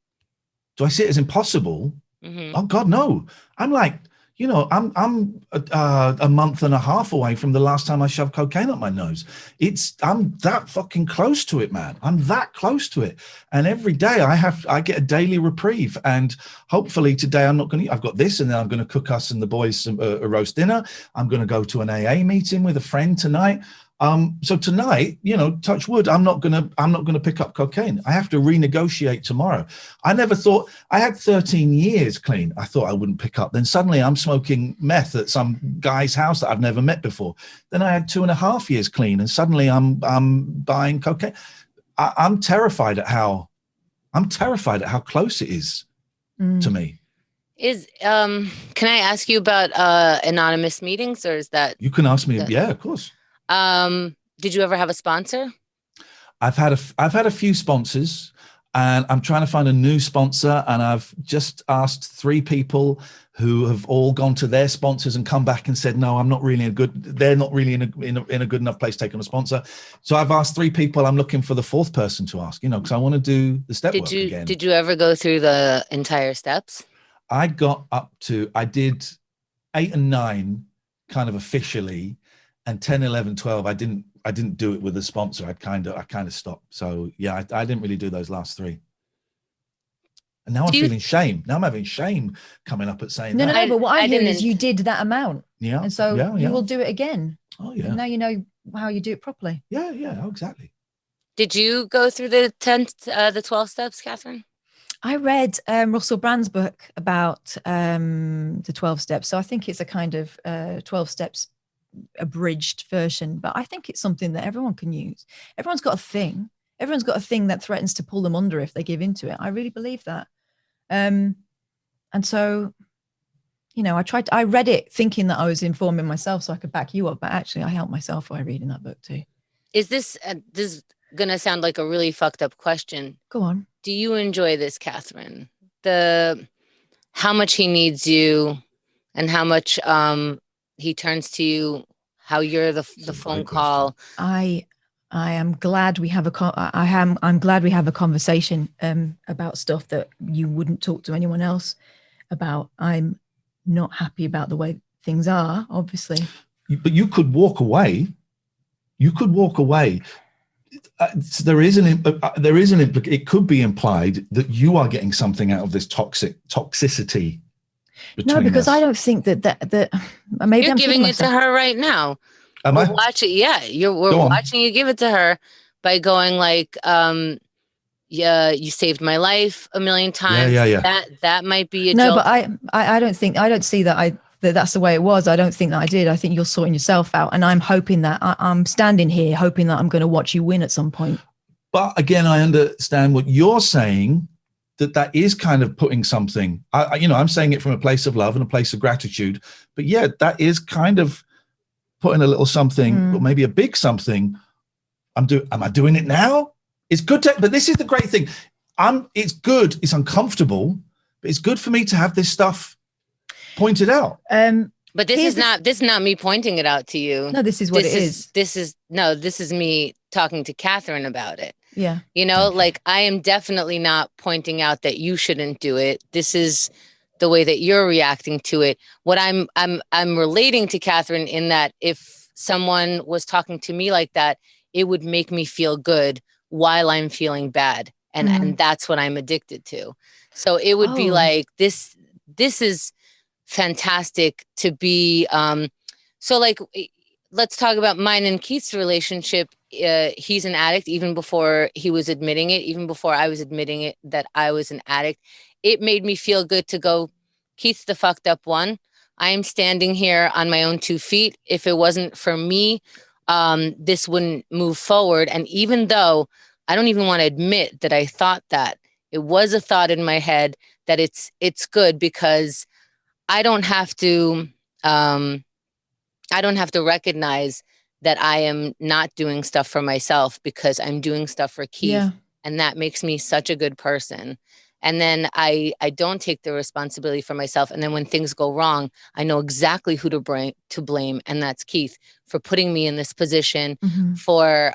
[SPEAKER 3] Do I see it as impossible?
[SPEAKER 1] Mm-hmm.
[SPEAKER 3] Oh God, no. I'm like, I'm a month and a half away from the last time I shoved cocaine up my nose. I'm that fucking close to it, man. I'm that close to it. And every day I get a daily reprieve. And hopefully today I've got this, and then I'm going to cook us and the boys some a roast dinner. I'm going to go to an AA meeting with a friend tonight. So tonight, touch wood, I'm not gonna pick up cocaine. I have to renegotiate tomorrow. I never thought, I had 13 years clean. I thought I wouldn't pick up. Then suddenly I'm smoking meth at some guy's house that I've never met before. Then I had 2.5 years clean, and suddenly I'm buying cocaine. I'm terrified at how close it is to me.
[SPEAKER 1] Can I ask you about anonymous meetings, or is that?
[SPEAKER 3] You can ask me. Yeah, of course.
[SPEAKER 1] Did you ever have a sponsor?
[SPEAKER 3] I've had a few sponsors, and I'm trying to find a new sponsor. And I've just asked 3 people who have all gone to their sponsors and come back and said, no, they're not really in a good enough place taking a sponsor. So I've asked 3 people. I'm looking for the 4th person to ask, because I want to do the step work again.
[SPEAKER 1] Did you ever go through the entire steps?
[SPEAKER 3] I did 8 and 9 kind of officially. And 10, 11, 12, I didn't do it with a sponsor. I kind of stopped. So yeah, I didn't really do those last 3. And now I'm feeling shame. Now I'm having shame coming up at saying that.
[SPEAKER 2] No, but what I hear is you did that amount.
[SPEAKER 3] Yeah.
[SPEAKER 2] And so you will do it again.
[SPEAKER 3] Oh yeah.
[SPEAKER 2] And now you know how you do it properly.
[SPEAKER 3] Yeah, exactly.
[SPEAKER 1] Did you go through the 12 steps, Katherine?
[SPEAKER 2] I read Russell Brand's book about the 12 steps. So I think it's a kind of 12 steps abridged version, but I think it's something that everyone can use. Everyone's got a thing that threatens to pull them under if they give into it. I really believe that. And so, I read it thinking that I was informing myself so I could back you up, but actually I helped myself by reading that book too.
[SPEAKER 1] Is this gonna sound like a really fucked up question?
[SPEAKER 2] Go on.
[SPEAKER 1] Do you enjoy this, Katherine? How much he needs you, and how much he turns to you, how you're the phone call.
[SPEAKER 2] I am glad we have I'm glad we have a conversation about stuff that you wouldn't talk to anyone else about. I'm not happy about the way things are, obviously.
[SPEAKER 3] But you could walk away. You could walk away. It could be implied that you are getting something out of this toxicity.
[SPEAKER 2] No, because I don't think that maybe
[SPEAKER 1] you're
[SPEAKER 2] I'm
[SPEAKER 1] giving it to her right now.
[SPEAKER 3] Am I?
[SPEAKER 1] We're watching you give it to her by going like, yeah, you saved my life a million times.
[SPEAKER 3] Yeah.
[SPEAKER 1] That might be a
[SPEAKER 2] no,
[SPEAKER 1] joke.
[SPEAKER 2] but I don't see that's the way it was. I don't think that I did. I think you're sorting yourself out, and I'm hoping that I'm standing here hoping that I'm going to watch you win at some point.
[SPEAKER 3] But again, I understand what you're saying. That is kind of putting something. I'm saying it from a place of love and a place of gratitude. But yeah, that is kind of putting a little something, or maybe a big something. Am I doing it now? It's good but this is the great thing. It's good. It's uncomfortable, but it's good for me to have this stuff pointed out.
[SPEAKER 1] But this is not me pointing it out to you.
[SPEAKER 2] No, this is what it is.
[SPEAKER 1] This is me talking to Katherine about it.
[SPEAKER 2] Yeah.
[SPEAKER 1] Like I am definitely not pointing out that you shouldn't do it. This is the way that you're reacting to it. What I'm relating to Katherine in that if someone was talking to me like that, it would make me feel good while I'm feeling bad. And that's what I'm addicted to. So it would be like, this is fantastic to be, so like, let's talk about mine and Keith's relationship. He's an addict even before he was admitting it, even before I was admitting it that I was an addict. It made me feel good to go, Keith's the fucked up one. I am standing here on my own 2 feet. If it wasn't for me, this wouldn't move forward. And even though I don't even want to admit that I thought that, it was a thought in my head that it's good because I don't have to recognize that I am not doing stuff for myself because I'm doing stuff for Keith. Yeah. And that makes me such a good person. And then I don't take the responsibility for myself. And then when things go wrong, I know exactly who to blame. And that's Keith for putting me in this position, for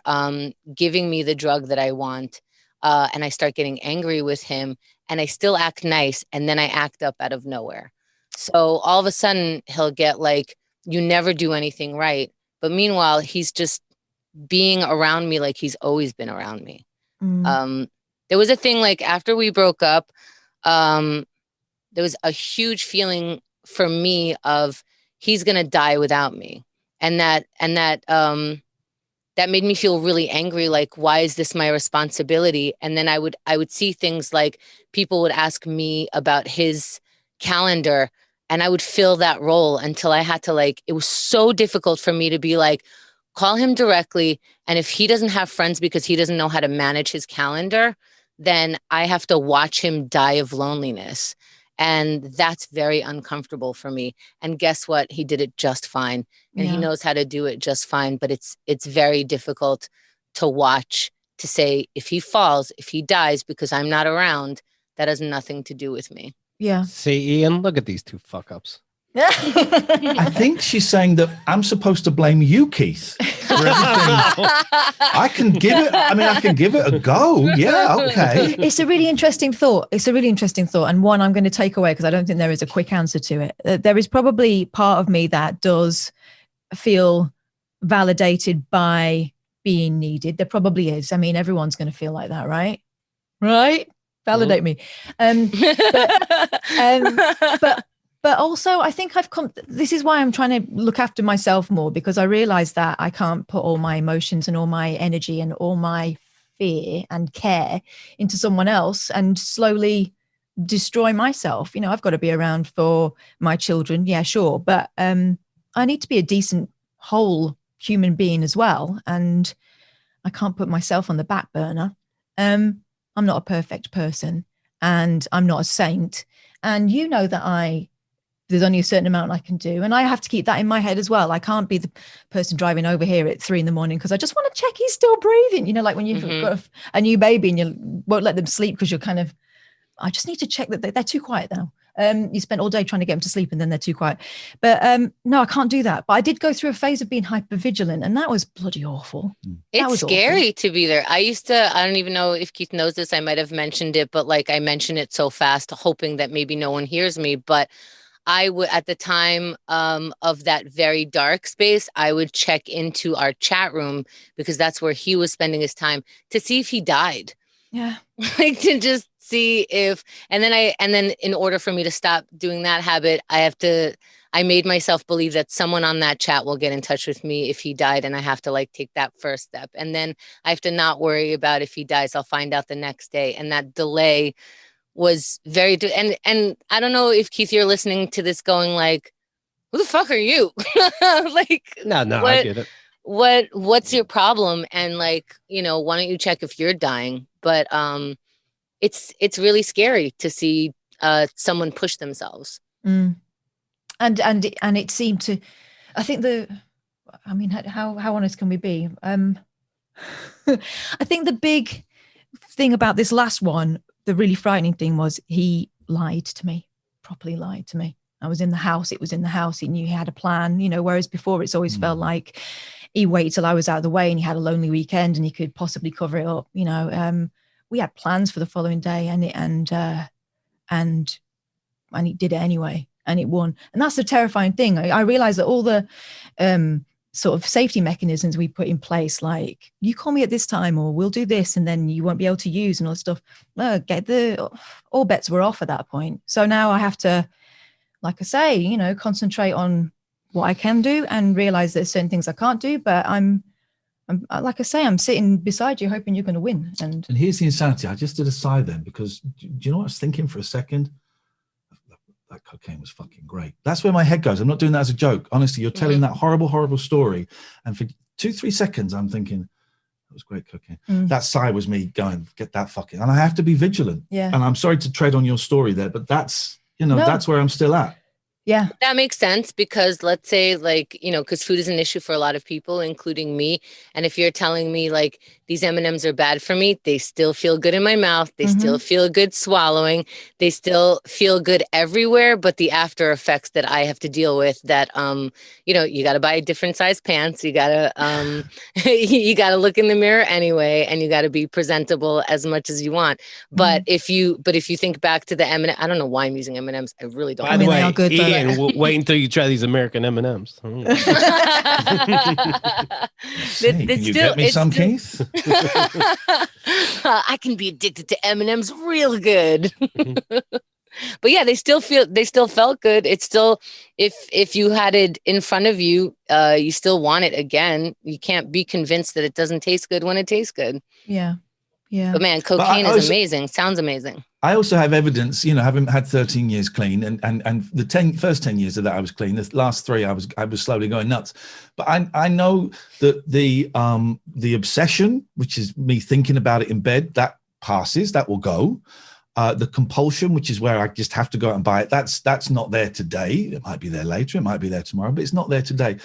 [SPEAKER 1] giving me the drug that I want. And I start getting angry with him and I still act nice. And then I act up out of nowhere. So all of a sudden he'll get like, you never do anything right. But meanwhile, he's just being around me like he's always been around me. There was a thing like after we broke up, there was a huge feeling for me of he's going to die without me. And that made me feel really angry. Like, why is this my responsibility? And then I would see things like people would ask me about his calendar and I would fill that role until I had to it was so difficult for me to be like, call him directly. And if he doesn't have friends because he doesn't know how to manage his calendar, then I have to watch him die of loneliness. And that's very uncomfortable for me. And guess what? He did it just fine. And he knows how to do it just fine. But it's very difficult to watch, to say, if he falls, if he dies because I'm not around, that has nothing to do with me.
[SPEAKER 2] Yeah.
[SPEAKER 4] See, Iain, look at these two fuck ups.
[SPEAKER 3] I think she's saying that I'm supposed to blame you, Keith, for everything. I can give it a go. Yeah, okay.
[SPEAKER 2] It's a really interesting thought. And one I'm going to take away because I don't think there is a quick answer to it. There is probably part of me that does feel validated by being needed. There probably is. I mean, everyone's going to feel like that, right? Right? Validate me. But also, I think this is why I'm trying to look after myself more, because I realize that I can't put all my emotions and all my energy and all my fear and care into someone else and slowly destroy myself. I've got to be around for my children. Yeah, sure. But I need to be a decent, whole human being as well. And I can't put myself on the back burner. I'm not a perfect person and I'm not a saint. And that there's only a certain amount I can do. And I have to keep that in my head as well. I can't be the person driving over here at 3 a.m. because I just want to check he's still breathing. Like when you've got a new baby and you won't let them sleep because you're kind of, I just need to check that they're too quiet now. You spent all day trying to get them to sleep and then they're too quiet. But no, I can't do that. But I did go through a phase of being hypervigilant, and that was bloody awful.
[SPEAKER 1] It's scary to be there. I don't even know if Keith knows this. I might have mentioned it, but like I mentioned it so fast, hoping that maybe no one hears me. But I would, at the time of that very dark space, I would check into our chat room because that's where he was spending his time to see if he died.
[SPEAKER 2] Yeah.
[SPEAKER 1] Like to just see if, and then in order for me to stop doing that habit, I made myself believe that someone on that chat will get in touch with me if he died, and I have to like take that first step. And then I have to not worry about if he dies. I'll find out the next day. And that delay was very, and I don't know if Keith, you're listening to this going like, who the fuck are you? Like,
[SPEAKER 4] no, I get it.
[SPEAKER 1] What's your problem? And like, why don't you check if you're dying? But it's really scary to see someone push themselves.
[SPEAKER 2] And it seemed to, I think how honest can we be? I think the big thing about this last one, the really frightening thing was he lied to me, properly lied to me. I was in the house. It was in the house. He knew he had a plan, whereas before it's always felt like he waited till I was out of the way and he had a lonely weekend and he could possibly cover it up. We had plans for the following day and he did it anyway and it won. And that's the terrifying thing. I realized that all the sort of safety mechanisms we put in place, like you call me at this time or we'll do this and then you won't be able to use and all this stuff. All bets were off at that point. So now I have to, like I say, concentrate on what I can do and realize there's certain things I can't do, but I'm like I say, I'm sitting beside you hoping you're going to win. And
[SPEAKER 3] here's the insanity. I just did a sigh then because do you know what I was thinking for a second? That cocaine was fucking great. That's where my head goes. I'm not doing that as a joke. Honestly, you're telling that horrible, horrible story. And for 2-3 seconds, I'm thinking, that was great cocaine. That sigh was me going, get that fucking, and I have to be vigilant.
[SPEAKER 2] Yeah.
[SPEAKER 3] And I'm sorry to tread on your story there, but that's, that's where I'm still at.
[SPEAKER 2] Yeah.
[SPEAKER 1] That makes sense because let's say like, because food is an issue for a lot of people, including me. And if you're telling me like these M&Ms are bad for me, they still feel good in my mouth. They still feel good swallowing. They still feel good everywhere. But the after effects that I have to deal with that, you got to buy different size pants. You got to, you got to look in the mirror anyway, and you got to be presentable as much as you want. But if you think back to the M&M, I don't know why I'm using M&Ms. I really don't.
[SPEAKER 4] By the way,
[SPEAKER 2] they are good,
[SPEAKER 4] Iain, wait until you try these American M&Ms.
[SPEAKER 3] Can you get me some, Keith?
[SPEAKER 1] I can be addicted to M&Ms real good. But yeah, they still felt good. It's still, if you had it in front of you, you still want it again. You can't be convinced that it doesn't taste good when it tastes good.
[SPEAKER 2] Yeah. Yeah.
[SPEAKER 1] But man, cocaine is amazing. Sounds amazing.
[SPEAKER 3] I also have evidence, having had 13 years clean and the first 10 years of that I was clean. The last 3 I was slowly going nuts. But I know that the obsession, which is me thinking about it in bed, that passes, that will go. The compulsion, which is where I just have to go out and buy it, that's not there today. It might be there later, it might be there tomorrow, but it's not there today.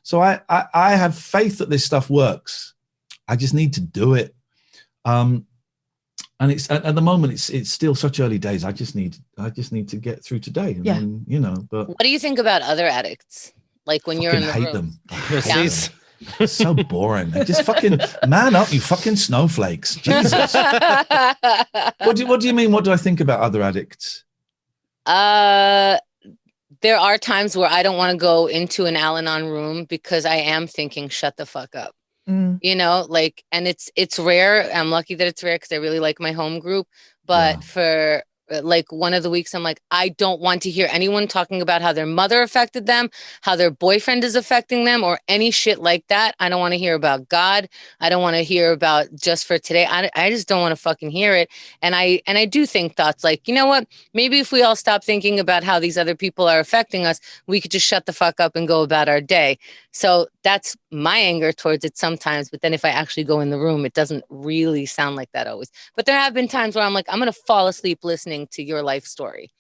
[SPEAKER 3] So I have faith that this stuff works. I just need to do it. And it's at the moment it's still such early days. I just need to get through today. And then, but
[SPEAKER 1] what do you think about other addicts? Like when you're in the
[SPEAKER 3] hate
[SPEAKER 1] room?
[SPEAKER 3] them. It's so boring. Just fucking man up, you fucking snowflakes. Jesus. What do you mean? What do I think about other addicts? There
[SPEAKER 1] are times where I don't want to go into an Al-Anon room because I am thinking, shut the fuck up. And it's rare. I'm lucky that it's rare because I really like my home group. But for like one of the weeks, I'm like, I don't want to hear anyone talking about how their mother affected them, how their boyfriend is affecting them, or any shit like that. I don't want to hear about God. I don't want to hear about just for today. I just don't want to fucking hear it. And I do think thoughts like, you know what? Maybe if we all stop thinking about how these other people are affecting us, we could just shut the fuck up and go about our day. So that's my anger towards it sometimes. But then if I actually go in the room, it doesn't really sound like that always. But there have been times where I'm like, I'm going to fall asleep listening to your life story.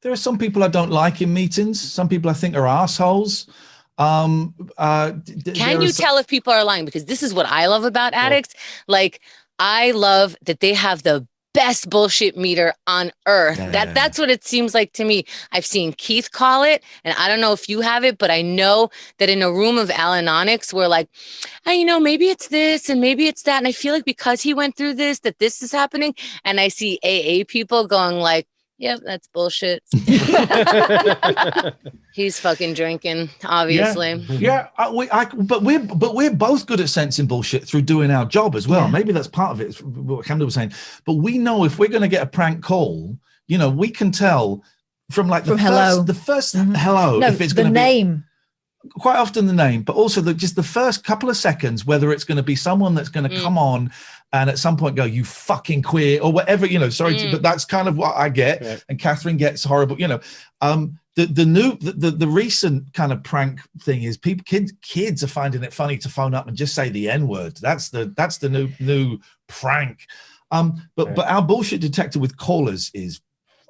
[SPEAKER 3] There are some people I don't like in meetings. Some people I think are assholes.
[SPEAKER 1] Can you tell if people are lying? Because this is what I love about addicts. Like, I love that they have the best bullshit meter on earth. That's what it seems like to me. I've seen Keith call it, and I don't know if you have it, but I know that in a room of Al-Anonics, we're like, maybe it's this and maybe it's that. And I feel like because he went through this, that this is happening. And I see AA people going like, yep, that's bullshit. He's fucking drinking, obviously.
[SPEAKER 3] But we're both good at sensing bullshit through doing our job as well. Maybe that's part of it. What Camden was saying. But we know if we're going to get a prank call, we can tell from the first hello.
[SPEAKER 2] No,
[SPEAKER 3] if it's going to be
[SPEAKER 2] name.
[SPEAKER 3] Quite often the name, but also just the first couple of seconds, whether it's going to be someone that's going to come on and at some point go, you fucking queer or whatever, but that's kind of what I get. Yeah. And Katherine gets horrible, the recent kind of prank thing is kids are finding it funny to phone up and just say the N-word. That's the new prank. But our bullshit detector with callers is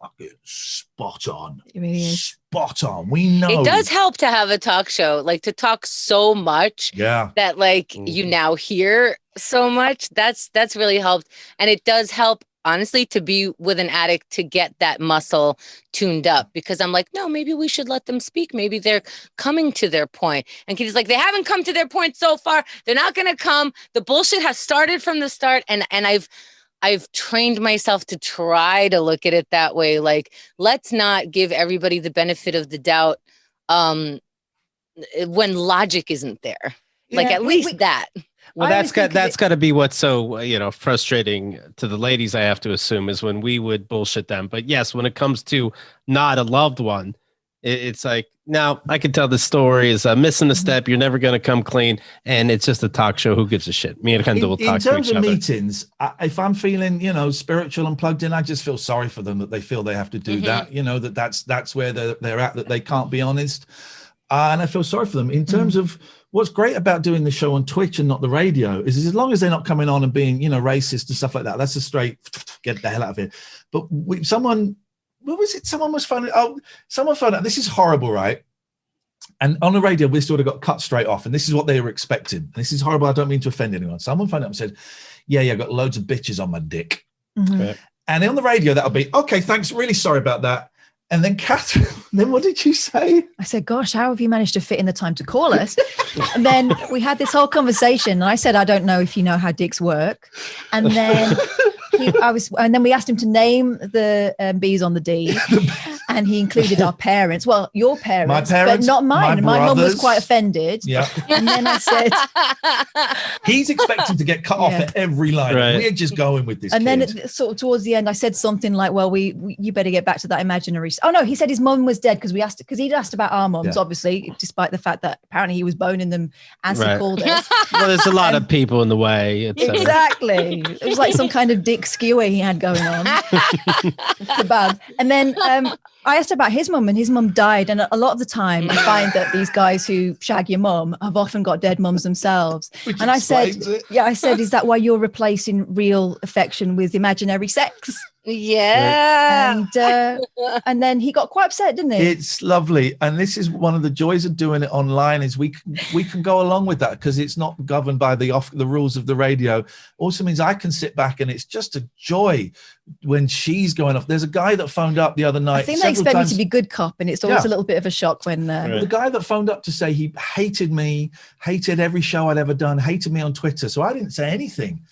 [SPEAKER 3] fucking spot on.
[SPEAKER 2] It really is.
[SPEAKER 3] Spot on. We know
[SPEAKER 1] it does help to have a talk show, like to talk so much that you now hear so much. That's really helped. And it does help, honestly, to be with an addict to get that muscle tuned up, because I'm like, no, maybe we should let them speak. Maybe they're coming to their point. And Kitty's like, they haven't come to their point so far. They're not going to come. The bullshit has started from the start. And I've trained myself to try to look at it that way. Like, let's not give everybody the benefit of the doubt when logic isn't there. Like, at least that.
[SPEAKER 4] Well, that's got to be what's so, frustrating to the ladies, I have to assume, is when we would bullshit them. But yes, when it comes to not a loved one, it's like, now I can tell the story is missing a step. You're never going to come clean. And it's just a talk show. Who gives a shit? Me and Kendall will talk to each other. In terms of
[SPEAKER 3] meetings, if I'm feeling, spiritual and plugged in, I just feel sorry for them that they feel they have to do that, that's where they're at, that they can't be honest. And I feel sorry for them. In terms of what's great about doing the show on Twitch and not the radio is as long as they're not coming on and being, racist and stuff like that, that's a straight get the hell out of here. But someone was phoning. Someone phoned out. This is horrible, right? And on the radio, we sort of got cut straight off. And this is what they were expecting. This is horrible. I don't mean to offend anyone. Someone phoned up and said, yeah, I got loads of bitches on my dick. Mm-hmm. And on the radio, that'll be, okay, thanks. Really sorry about that. And then Katherine, then what did you say?
[SPEAKER 2] I said, gosh, how have you managed to fit in the time to call us? And then we had this whole conversation. And I said, I don't know if you know how dicks work. And then and then we asked him to name the B's on the D. And he included our parents. Well, your parents,
[SPEAKER 3] my parents,
[SPEAKER 2] but not mine. My mum was quite offended.
[SPEAKER 3] Yeah.
[SPEAKER 2] And then I said,
[SPEAKER 3] he's expecting to get cut off at every line. Right. We're just going with this.
[SPEAKER 2] And then sort of towards the end, I said something like, well, you better get back to that imaginary. Oh no, he said his mum was dead because he'd asked about our mums, obviously, despite the fact that apparently he was boning them as he called us.
[SPEAKER 4] Well, there's a lot of people in the way.
[SPEAKER 2] Exactly. It was like some kind of dick skewer he had going on. Kebab. And then I asked about his mum, and his mum died. And a lot of the time, I find that these guys who shag your mum have often got dead mums themselves. And I said, is that why you're replacing real affection with imaginary sex?
[SPEAKER 1] Yeah.
[SPEAKER 2] And then he got quite upset, didn't he?
[SPEAKER 3] It's lovely. And this is one of the joys of doing it online is we can go along with that because it's not governed by the rules of the radio. Also means I can sit back and it's just a joy when she's going off. There's a guy that phoned up the other night.
[SPEAKER 2] I think they expect me to be good cop, and it's always a little bit of a shock when
[SPEAKER 3] the guy that phoned up to say he hated me, hated every show I'd ever done, hated me on Twitter. So I didn't say anything.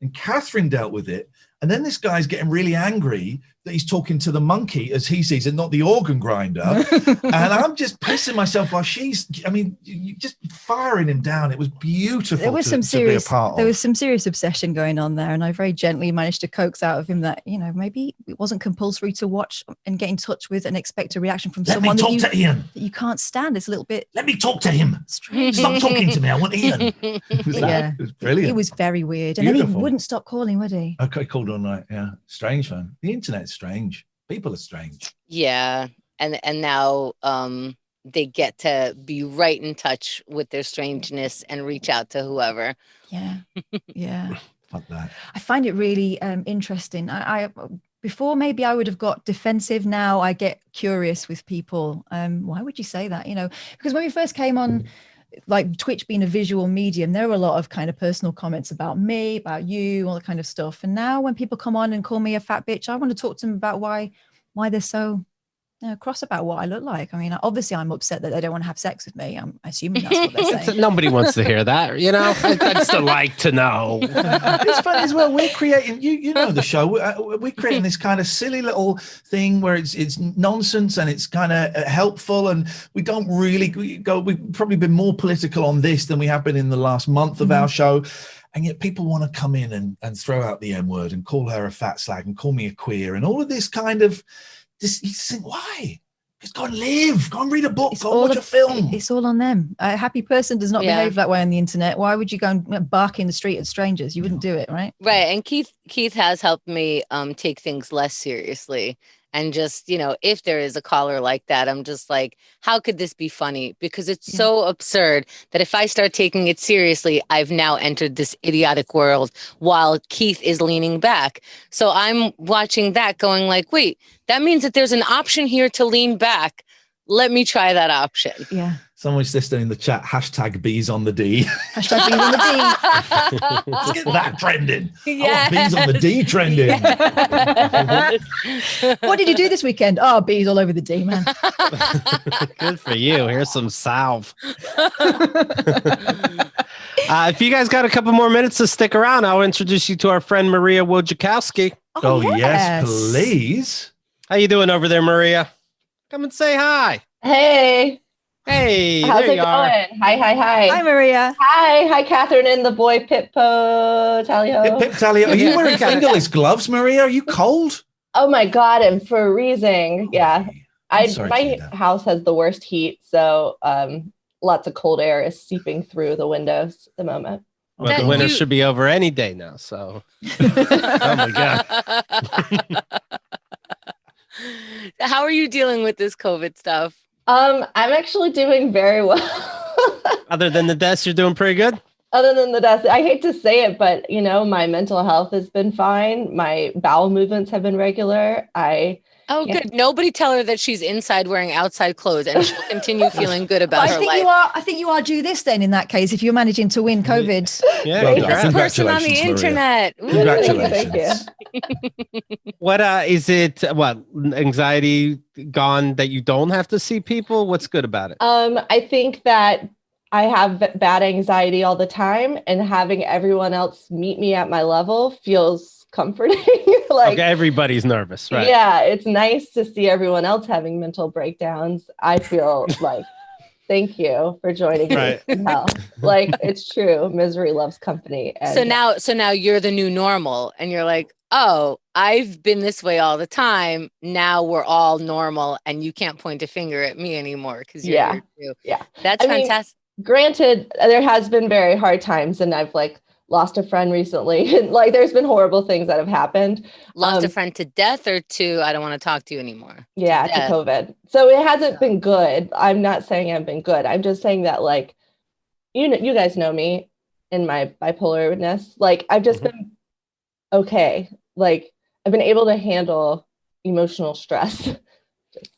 [SPEAKER 3] And Katherine dealt with it. And then this guy's getting really angry that he's talking to the monkey as he sees it, not the organ grinder. And I'm just pissing myself while you just firing him down. It was beautiful.
[SPEAKER 2] There was some serious obsession going on there. And I very gently managed to coax out of him that, maybe it wasn't compulsory to watch and get in touch with and expect a reaction from someone that you can't stand. It's a little bit.
[SPEAKER 3] Let me talk to him.
[SPEAKER 2] Strange.
[SPEAKER 3] Stop talking to me. I want Iain. It was brilliant.
[SPEAKER 2] It was very weird. And then he wouldn't stop calling, would he?
[SPEAKER 3] Okay, called all night. Yeah. Strange, man. The internet's strange. People are strange.
[SPEAKER 1] Yeah. And now they get to be right in touch with their strangeness and reach out to whoever.
[SPEAKER 2] Yeah. Yeah.
[SPEAKER 3] Fuck that.
[SPEAKER 2] I find it really interesting. I before maybe I would have got defensive. Now I get curious with people. Why would you say that? Because when we first came on like Twitch being a visual medium, there were a lot of kind of personal comments about me, about you, all that kind of stuff. And now when people come on and call me a fat bitch, I want to talk to them about why they're so cross about what I look like. I mean, obviously I'm upset that they don't want to have sex with me. I'm assuming that's what they're saying.
[SPEAKER 4] Nobody wants to hear that, you know. I'd still like to know.
[SPEAKER 3] It's funny as well. We're creating, you know, the show. We're creating this kind of silly little thing where it's nonsense and it's kind of helpful, and we don't really go. We've probably been more political on this than we have been in the last month of our show. And yet people want to come in and throw out the N word and call her a fat slag and call me a queer and all of this kind of. You think, why? Just go and live. Go and read a book. Go and watch a film.
[SPEAKER 2] It's all on them. A happy person does not behave that way on the internet. Why would you go and bark in the street at strangers? You wouldn't do it, right?
[SPEAKER 1] Right. And Keith has helped me take things less seriously. And just, you know, if there is a caller like that, I'm just like, how could this be funny? Because it's so absurd that if I start taking it seriously, I've now entered this idiotic world while Keith is leaning back. So I'm watching that going like, wait, that means that there's an option here to lean back. Let me try that option.
[SPEAKER 2] Yeah.
[SPEAKER 3] Someone's listening in the chat, hashtag bees on the D.
[SPEAKER 2] Hashtag bees on the D.
[SPEAKER 3] Let's get that trending.
[SPEAKER 1] Yes.
[SPEAKER 3] I want bees on the D trending.
[SPEAKER 1] Yes.
[SPEAKER 2] What did you do this weekend? Oh, bees all over the D, man.
[SPEAKER 4] Good for you. Here's some salve. If you guys got a couple more minutes to stick around, I'll introduce you to our friend Maria Wojciechowski.
[SPEAKER 3] Oh, yes, please.
[SPEAKER 4] How you doing over there, Maria? Come and say hi.
[SPEAKER 5] Hey.
[SPEAKER 4] Hey,
[SPEAKER 5] How's
[SPEAKER 4] there
[SPEAKER 5] it
[SPEAKER 4] you are.
[SPEAKER 5] going? Hi.
[SPEAKER 2] Hi, Maria.
[SPEAKER 5] Hi, Catherine and the boy Pippo Talio.
[SPEAKER 3] Pip Talia, are you wearing fingerless gloves, Maria? Are you cold?
[SPEAKER 5] Oh my God, I'm freezing. Yeah. My house has the worst heat, so lots of cold air is seeping through the windows at the moment.
[SPEAKER 4] Well, the winter should be over any day now, so. Oh my God.
[SPEAKER 1] How are you dealing with this COVID stuff?
[SPEAKER 5] I'm actually doing very well.
[SPEAKER 4] Other than the deaths, you're doing pretty good?
[SPEAKER 5] Other than the deaths, I hate to say it, but you know, my mental health has been fine. My bowel movements have been regular.
[SPEAKER 1] Good. Nobody tell her that she's inside wearing outside clothes and she'll continue feeling good about her life.
[SPEAKER 2] I think you are due this then in that case, if you're managing to win COVID.
[SPEAKER 4] Yeah,
[SPEAKER 3] well
[SPEAKER 1] Best person on the internet.
[SPEAKER 3] Congratulations.
[SPEAKER 4] What is it? What, anxiety gone that you don't have to see people? What's good about it?
[SPEAKER 5] I think that I have bad anxiety all the time, and having everyone else meet me at my level feels comforting.
[SPEAKER 4] Like, okay, everybody's nervous, right?
[SPEAKER 5] Yeah, it's nice to see everyone else having mental breakdowns. I feel like, thank you for joining me. Like, it's true. Misery loves company. And
[SPEAKER 1] So now you're the new normal, and you're like, oh, I've been this way all the time. Now we're all normal, and you can't point a finger at me anymore because you're here too.
[SPEAKER 5] Yeah,
[SPEAKER 1] that's fantastic.
[SPEAKER 5] Granted, there has been very hard times, and I've like lost a friend recently. And like, there's been horrible things that have happened.
[SPEAKER 1] Lost a friend to death or to, I don't want to talk to you anymore.
[SPEAKER 5] Yeah, to COVID. So it hasn't been good. I'm not saying I've been good. I'm just saying that, like, you guys know me in my bipolarness. Like, I've just been okay. Like, I've been able to handle emotional stress.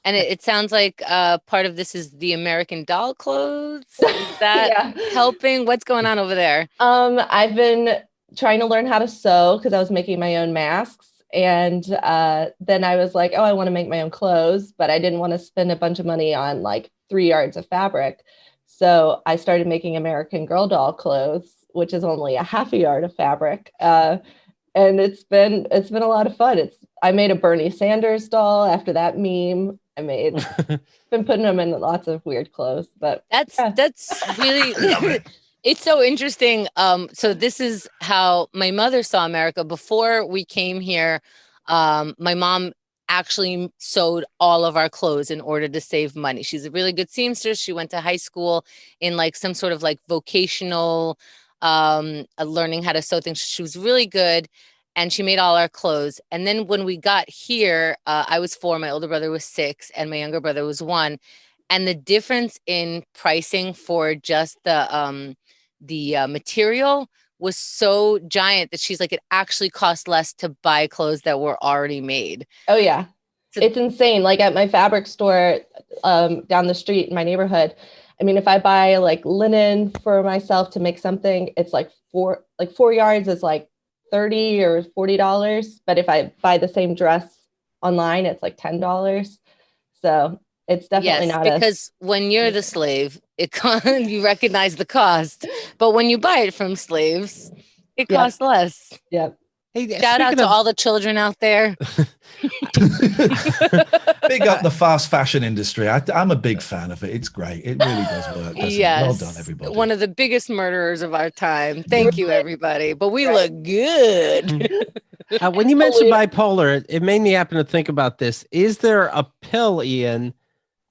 [SPEAKER 1] And it sounds like part of this is the American Doll clothes. Is that helping? What's going on over there?
[SPEAKER 5] I've been trying to learn how to sew because I was making my own masks. And then I was like, oh, I want to make my own clothes, but I didn't want to spend a bunch of money on like 3 yards of fabric. So I started making American Girl doll clothes, which is only a half a yard of fabric. And it's been a lot of fun. I made a Bernie Sanders doll after that meme. Been putting them in lots of weird clothes, but
[SPEAKER 1] that's really it's so interesting. So this is how my mother saw America before we came here. My mom actually sewed all of our clothes in order to save money. She's a really good seamstress. She went to high school in like some sort of like vocational learning how to sew things. She was really good. And she made all our clothes. And then when we got here, I was 4, my older brother was 6, and my younger brother was 1. And the difference in pricing for just the material was so giant that she's like, it actually cost less to buy clothes that were already made.
[SPEAKER 5] Oh, yeah. So it's insane. Like at my fabric store down the street in my neighborhood, I mean, if I buy like linen for myself to make something, it's like 4 yards is like $30 or $40. But if I buy the same dress online, it's like $10. So it's definitely not
[SPEAKER 1] because when you're the slave, you recognize the cost. But when you buy it from slaves, it costs less.
[SPEAKER 5] Yep.
[SPEAKER 4] Hey,
[SPEAKER 1] Shout out to all the children out there.
[SPEAKER 3] Big up the fast fashion industry. I'm a big fan of it. It's great. It really does work.
[SPEAKER 1] Yes.
[SPEAKER 3] Well done, everybody.
[SPEAKER 1] One of the biggest murderers of our time. Thank you, everybody. But we look good.
[SPEAKER 4] When you mentioned bipolar, it made me happen to think about this. Is there a pill, Iain,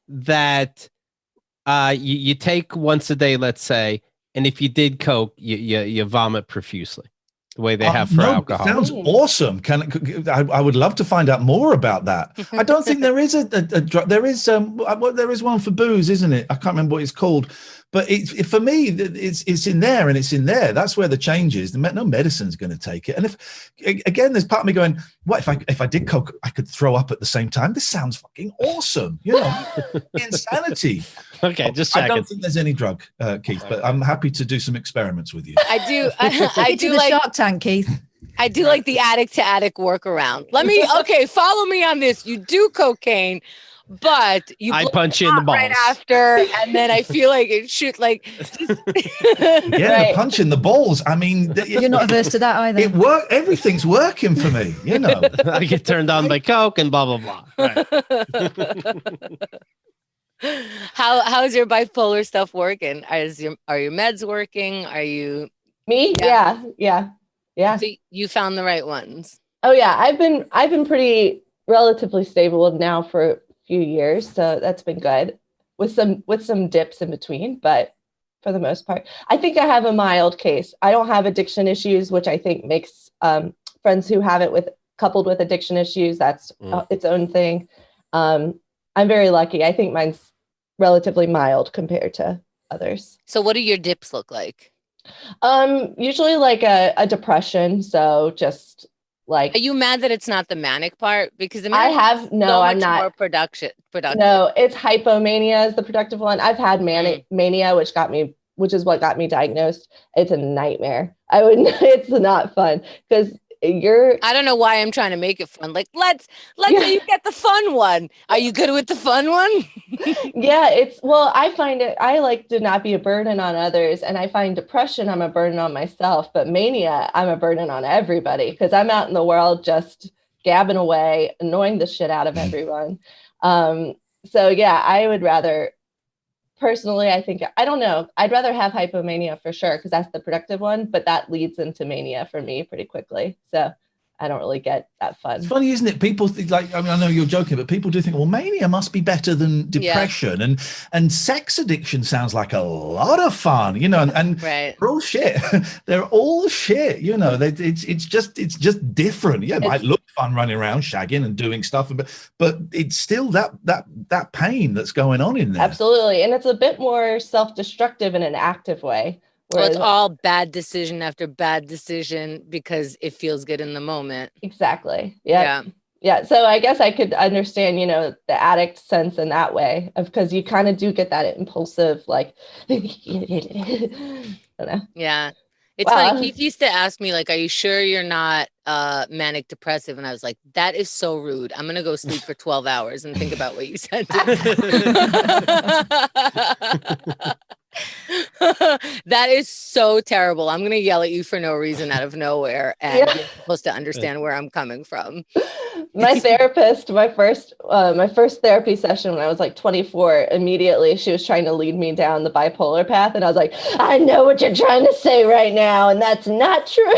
[SPEAKER 4] that you take once a day, let's say, and if you did coke, you vomit profusely? The way they have for alcohol.
[SPEAKER 3] Sounds awesome. I would love to find out more about that. I don't think there is a drug. There is one for booze, isn't it? I can't remember what it's called. But for me, it's in there and it's in there. That's where the change is. No medicine's going to take it. And if again, there's part of me going, what if I did coke, I could throw up at the same time? This sounds fucking awesome. You know, insanity.
[SPEAKER 4] Okay, just checking.
[SPEAKER 3] I don't think there's any drug, Keith, but I'm happy to do some experiments with you.
[SPEAKER 1] I do. I do
[SPEAKER 2] the
[SPEAKER 1] like
[SPEAKER 2] Shark Tank, Keith.
[SPEAKER 1] I do like the addict to addict workaround. Follow me on this. You do cocaine, but I
[SPEAKER 4] punch you in the balls
[SPEAKER 1] right after, and then I feel like it shoot like.
[SPEAKER 3] The punch in the balls. I mean,
[SPEAKER 2] you're not averse to that either.
[SPEAKER 3] It work. Everything's working for me. You know,
[SPEAKER 4] I get turned on by coke and blah blah blah. Right.
[SPEAKER 1] How's your bipolar stuff working? Are your meds working? Are you
[SPEAKER 5] me? Yeah.
[SPEAKER 1] So you found the right ones.
[SPEAKER 5] Oh yeah, I've been pretty relatively stable now for a few years, so that's been good. With some dips in between, but for the most part, I think I have a mild case. I don't have addiction issues, which I think makes friends who have it coupled with addiction issues, that's its own thing. I'm very lucky. I think mine's relatively mild compared to others.
[SPEAKER 1] So what do your dips look like?
[SPEAKER 5] Usually like a depression. So just like.
[SPEAKER 1] Are you mad that it's not the manic part? Because the
[SPEAKER 5] manic I'm not.
[SPEAKER 1] More productive.
[SPEAKER 5] No, it's hypomania is the productive one. I've had mania, which is what got me diagnosed. It's a nightmare. It's not fun because I
[SPEAKER 1] don't know why I'm trying to make it fun. Like, let's say you get the fun one. Are you good with the fun one?
[SPEAKER 5] Yeah, I find I like to not be a burden on others. And I find depression, I'm a burden on myself, but mania, I'm a burden on everybody because I'm out in the world just gabbing away, annoying the shit out of everyone. So yeah, I would rather personally, I don't know. I'd rather have hypomania for sure because that's the productive one, but that leads into mania for me pretty quickly. So I don't really get that fun.
[SPEAKER 3] It's funny, isn't it? People think I know you're joking, but people do think, well, mania must be better than depression. Yeah. And sex addiction sounds like a lot of fun, you know, and
[SPEAKER 1] right.
[SPEAKER 3] They're all shit. They're all shit, you know, it's just different. Yeah, it might look fun running around shagging and doing stuff, but it's still that pain that's going on in there.
[SPEAKER 5] Absolutely. And it's a bit more self-destructive in an active way.
[SPEAKER 1] Well, it's all bad decision after bad decision because it feels good in the moment.
[SPEAKER 5] Exactly. Yeah. So I guess I could understand, you know, the addict sense in that way because you kind of do get that impulsive, like, I don't know.
[SPEAKER 1] Yeah. It's funny. Keith used to ask me, like, are you sure you're not manic depressive? And I was like, that is so rude. I'm going to go sleep for 12 hours and think about what you said. That is so terrible. I'm going to yell at you for no reason out of nowhere. And you're supposed to understand where I'm coming from.
[SPEAKER 5] My therapist, my first therapy session when I was like 24, immediately she was trying to lead me down the bipolar path. And I was like, I know what you're trying to say right now. And that's not true.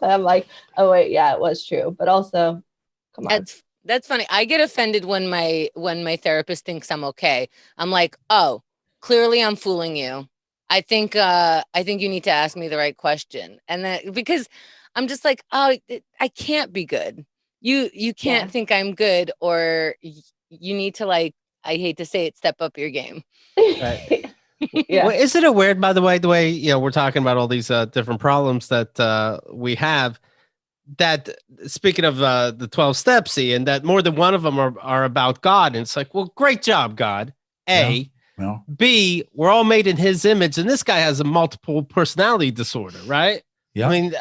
[SPEAKER 5] I'm like, oh wait, yeah, it was true. But also, come on.
[SPEAKER 1] That's funny. I get offended when my therapist thinks I'm okay. I'm like, oh, clearly I'm fooling you. I think you need to ask me the right question. And then because I'm just like, oh, I can't be good. You can't think I'm good, or you need to, like, I hate to say it, step up your game.
[SPEAKER 4] Right. Yeah. Well, isn't it weird, by the way, you know, we're talking about all these different problems that we have, that speaking of the 12 steps, and that more than one of them are about God. And it's like, well, great job, God.
[SPEAKER 3] Well,
[SPEAKER 4] B, we're all made in his image, and this guy has a multiple personality disorder, right?
[SPEAKER 3] yeah.
[SPEAKER 4] I mean,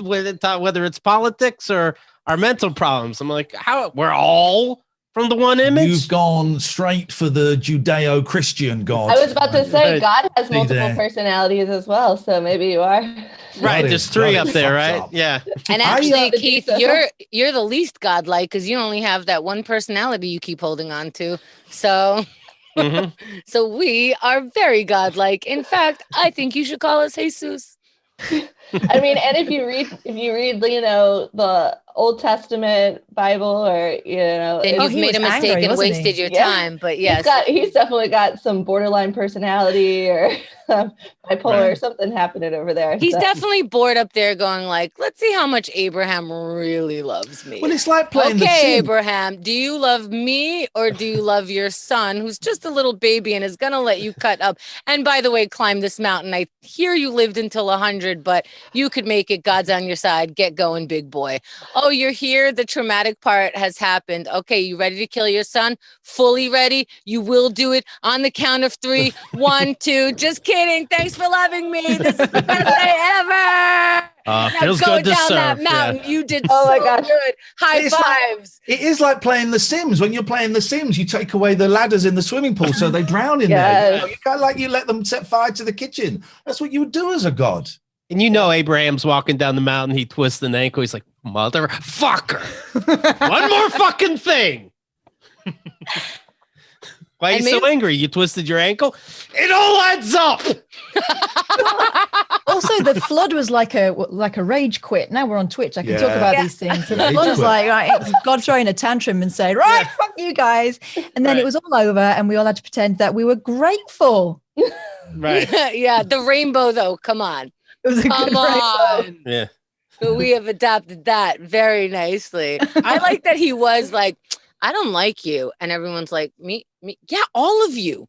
[SPEAKER 4] whether it's politics or our mental problems, I'm like, how we're all from the one image.
[SPEAKER 3] You've gone straight for the Judeo-Christian God.
[SPEAKER 5] I was about to say,
[SPEAKER 4] Right.
[SPEAKER 5] God has
[SPEAKER 3] See
[SPEAKER 5] multiple
[SPEAKER 3] there.
[SPEAKER 5] personalities as well, so maybe you are.
[SPEAKER 4] Right,
[SPEAKER 3] God
[SPEAKER 4] there's
[SPEAKER 3] is-
[SPEAKER 4] three
[SPEAKER 3] God
[SPEAKER 4] up
[SPEAKER 3] is
[SPEAKER 4] there,
[SPEAKER 3] fucked
[SPEAKER 4] right?
[SPEAKER 3] up.
[SPEAKER 4] Yeah.
[SPEAKER 1] And
[SPEAKER 3] I,
[SPEAKER 1] actually,
[SPEAKER 5] But
[SPEAKER 1] Keith,
[SPEAKER 5] so-
[SPEAKER 1] you're the least godlike because you only have that one personality you keep holding on to. So
[SPEAKER 4] Mhm.
[SPEAKER 1] so we are very godlike. In fact, I think you should call us Jesus.
[SPEAKER 5] I mean, and if you read, you know, the Old Testament Bible, or you know,
[SPEAKER 1] Then
[SPEAKER 2] Oh,
[SPEAKER 1] you've
[SPEAKER 2] he
[SPEAKER 1] made a
[SPEAKER 2] was
[SPEAKER 1] mistake
[SPEAKER 2] angry,
[SPEAKER 1] and
[SPEAKER 2] wasn't he?
[SPEAKER 1] wasted your
[SPEAKER 5] Yeah.
[SPEAKER 1] time. But yes,
[SPEAKER 5] he's definitely got some borderline personality or bipolar or
[SPEAKER 3] Right.
[SPEAKER 5] something happening over there.
[SPEAKER 1] he's
[SPEAKER 5] so.
[SPEAKER 1] definitely bored up there going like, let's see how much Abraham really loves me.
[SPEAKER 3] Well, it's like playing The
[SPEAKER 1] Okay,
[SPEAKER 3] Sims.
[SPEAKER 1] Abraham, do you love me or do you love your son who's just a little baby and is going to let you cut up? And by the way, climb this mountain. I hear you lived until 100, but you could make it. God's on your side. Get going, big boy. Oh, you're here. The traumatic part has happened. Okay, you ready to kill your son? Fully ready. You will do it on the count of 3. 1, 2. Just kidding. Thanks for loving me. This is the best day ever. Now
[SPEAKER 4] Feels
[SPEAKER 1] go
[SPEAKER 4] good to
[SPEAKER 1] down
[SPEAKER 4] serve.
[SPEAKER 1] that
[SPEAKER 4] Yeah.
[SPEAKER 1] mountain. You did
[SPEAKER 5] Oh my
[SPEAKER 1] so
[SPEAKER 5] gosh.
[SPEAKER 1] good. High
[SPEAKER 3] It's like-
[SPEAKER 1] fives.
[SPEAKER 3] It is like playing The Sims. When you're playing The Sims, you take away the ladders in the swimming pool so they drown in there.
[SPEAKER 5] Yes.
[SPEAKER 3] You can't you let them set fire to the kitchen. That's what you would do as a god.
[SPEAKER 4] And you know, Abraham's walking down the mountain. He twists an ankle. He's like, motherfucker. One more fucking thing. Why are
[SPEAKER 1] And
[SPEAKER 4] you so
[SPEAKER 1] maybe-
[SPEAKER 4] angry? You twisted your ankle? It all adds up.
[SPEAKER 2] Also, the flood was like a rage quit. Now we're on Twitch. I can talk
[SPEAKER 3] Yeah.
[SPEAKER 2] about
[SPEAKER 1] Yeah.
[SPEAKER 2] these things. So the
[SPEAKER 3] Rage
[SPEAKER 2] flood was
[SPEAKER 3] quit.
[SPEAKER 2] like, right, it's God throwing a tantrum and saying, right, fuck you guys. And then
[SPEAKER 4] Right.
[SPEAKER 2] it was all over, and we all had to pretend that we were grateful.
[SPEAKER 4] Right.
[SPEAKER 1] Yeah, the rainbow though. Come on.
[SPEAKER 2] It was a
[SPEAKER 1] Come
[SPEAKER 2] good rainbow.
[SPEAKER 1] on.
[SPEAKER 4] Yeah.
[SPEAKER 1] We have adopted that very nicely. I like that he was like, I don't like you. And everyone's like, me. Yeah, all of you.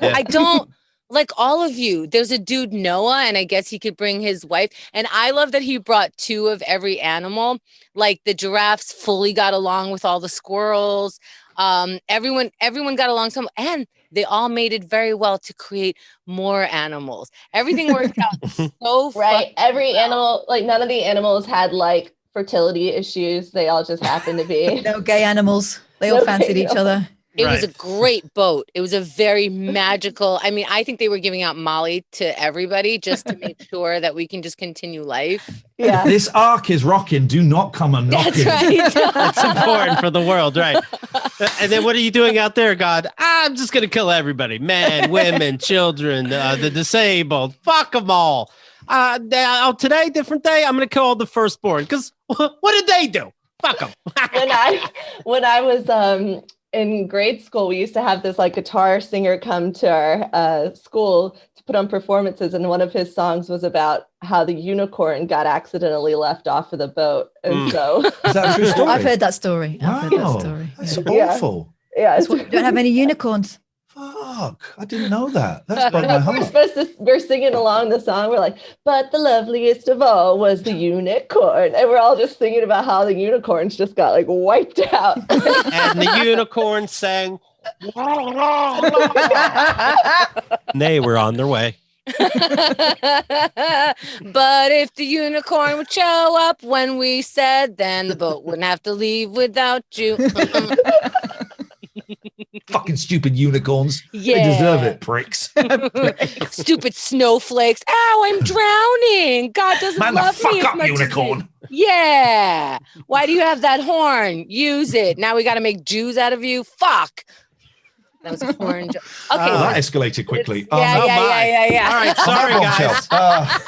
[SPEAKER 1] I don't like all of you. There's a dude, Noah, and I guess he could bring his wife. And I love that he brought 2 of every animal. Like the giraffes fully got along with all the squirrels. Everyone got along some, and they all mated very well to create more animals. Everything worked out so
[SPEAKER 5] Right.
[SPEAKER 1] fucking
[SPEAKER 5] Every
[SPEAKER 1] well.
[SPEAKER 5] animal, like none of the animals had like fertility issues. They all just happened to be.
[SPEAKER 2] No gay animals. They all
[SPEAKER 5] No
[SPEAKER 2] fancied
[SPEAKER 5] gay
[SPEAKER 2] each other.
[SPEAKER 1] It was a
[SPEAKER 4] Right.
[SPEAKER 1] great boat. It was a very magical. I mean, I think they were giving out Molly to everybody just to make sure that we can just continue life.
[SPEAKER 5] Yeah.
[SPEAKER 3] This ark is rocking. Do not come and knock
[SPEAKER 1] That's
[SPEAKER 3] it.
[SPEAKER 1] right.
[SPEAKER 4] That's important for the world, right? And then what are you doing out there, God? I'm just going to kill everybody. Men, women, children, the disabled. Fuck them all. Today, different day, I'm going to kill all the firstborn. Because what did they do? Fuck them.
[SPEAKER 5] when I was in grade school, we used to have this like guitar singer come to our school to put on performances, and one of his songs was about how the unicorn got accidentally left off of the boat, and so
[SPEAKER 3] Is that a true story?
[SPEAKER 2] I've heard that story. I've heard that
[SPEAKER 3] Wow.
[SPEAKER 2] story.
[SPEAKER 3] That's
[SPEAKER 5] Yeah.
[SPEAKER 3] awful.
[SPEAKER 5] yeah,
[SPEAKER 2] That's why we don't have any unicorns.
[SPEAKER 3] Fuck. I didn't know that. That's broke my heart.
[SPEAKER 5] we're singing along the song. We're like, but the loveliest of all was the unicorn, and we're all just singing about how the unicorns just got like wiped out.
[SPEAKER 4] And the unicorn sang. They were on their way.
[SPEAKER 1] But if the unicorn would show up when we said, then the boat wouldn't have to leave without you.
[SPEAKER 3] Fucking stupid unicorns.
[SPEAKER 1] Yeah.
[SPEAKER 3] They deserve it, pricks.
[SPEAKER 1] Stupid snowflakes. Ow, I'm drowning. God doesn't
[SPEAKER 3] Man, the
[SPEAKER 1] love
[SPEAKER 3] fuck
[SPEAKER 1] me as
[SPEAKER 3] up,
[SPEAKER 1] much as
[SPEAKER 3] unicorn.
[SPEAKER 1] you. Yeah. Why do you have that horn? Use it. Now we got to make Jews out of you. Fuck. That was a horn. Okay.
[SPEAKER 3] That escalated quickly.
[SPEAKER 1] yeah,
[SPEAKER 3] no.
[SPEAKER 1] yeah.
[SPEAKER 4] All right, sorry, guys.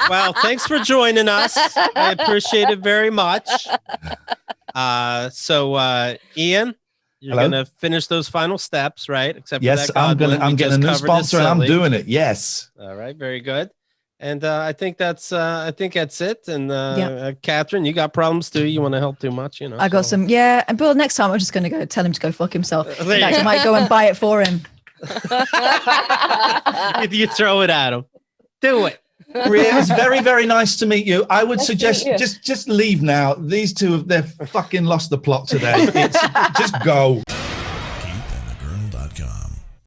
[SPEAKER 4] Well, thanks for joining us. I appreciate it very much. So, Iain, you're
[SPEAKER 3] Hello?
[SPEAKER 4] gonna finish those final steps, right? Except for
[SPEAKER 3] Yes,
[SPEAKER 4] that
[SPEAKER 3] I'm
[SPEAKER 4] God one we
[SPEAKER 3] getting
[SPEAKER 4] just
[SPEAKER 3] a new
[SPEAKER 4] covered is
[SPEAKER 3] sponsor and I'm
[SPEAKER 4] silly.
[SPEAKER 3] doing it. Yes.
[SPEAKER 4] All right, very good. And I think that's it. And
[SPEAKER 2] Yeah.
[SPEAKER 4] Katherine, you got problems too. You want to help too much, you know?
[SPEAKER 2] I got
[SPEAKER 4] so-
[SPEAKER 2] some, yeah. And Bill, next time I'm just going to go tell him to go fuck himself.
[SPEAKER 4] There you
[SPEAKER 2] In fact,
[SPEAKER 4] go.
[SPEAKER 2] I might go and buy it for him.
[SPEAKER 4] you throw it at him. Do it.
[SPEAKER 3] Maria, it's very, very nice to meet you. I would
[SPEAKER 5] Nice to
[SPEAKER 3] suggest
[SPEAKER 5] meet you.
[SPEAKER 3] just leave now. These two, they've fucking lost the plot today. It's just go.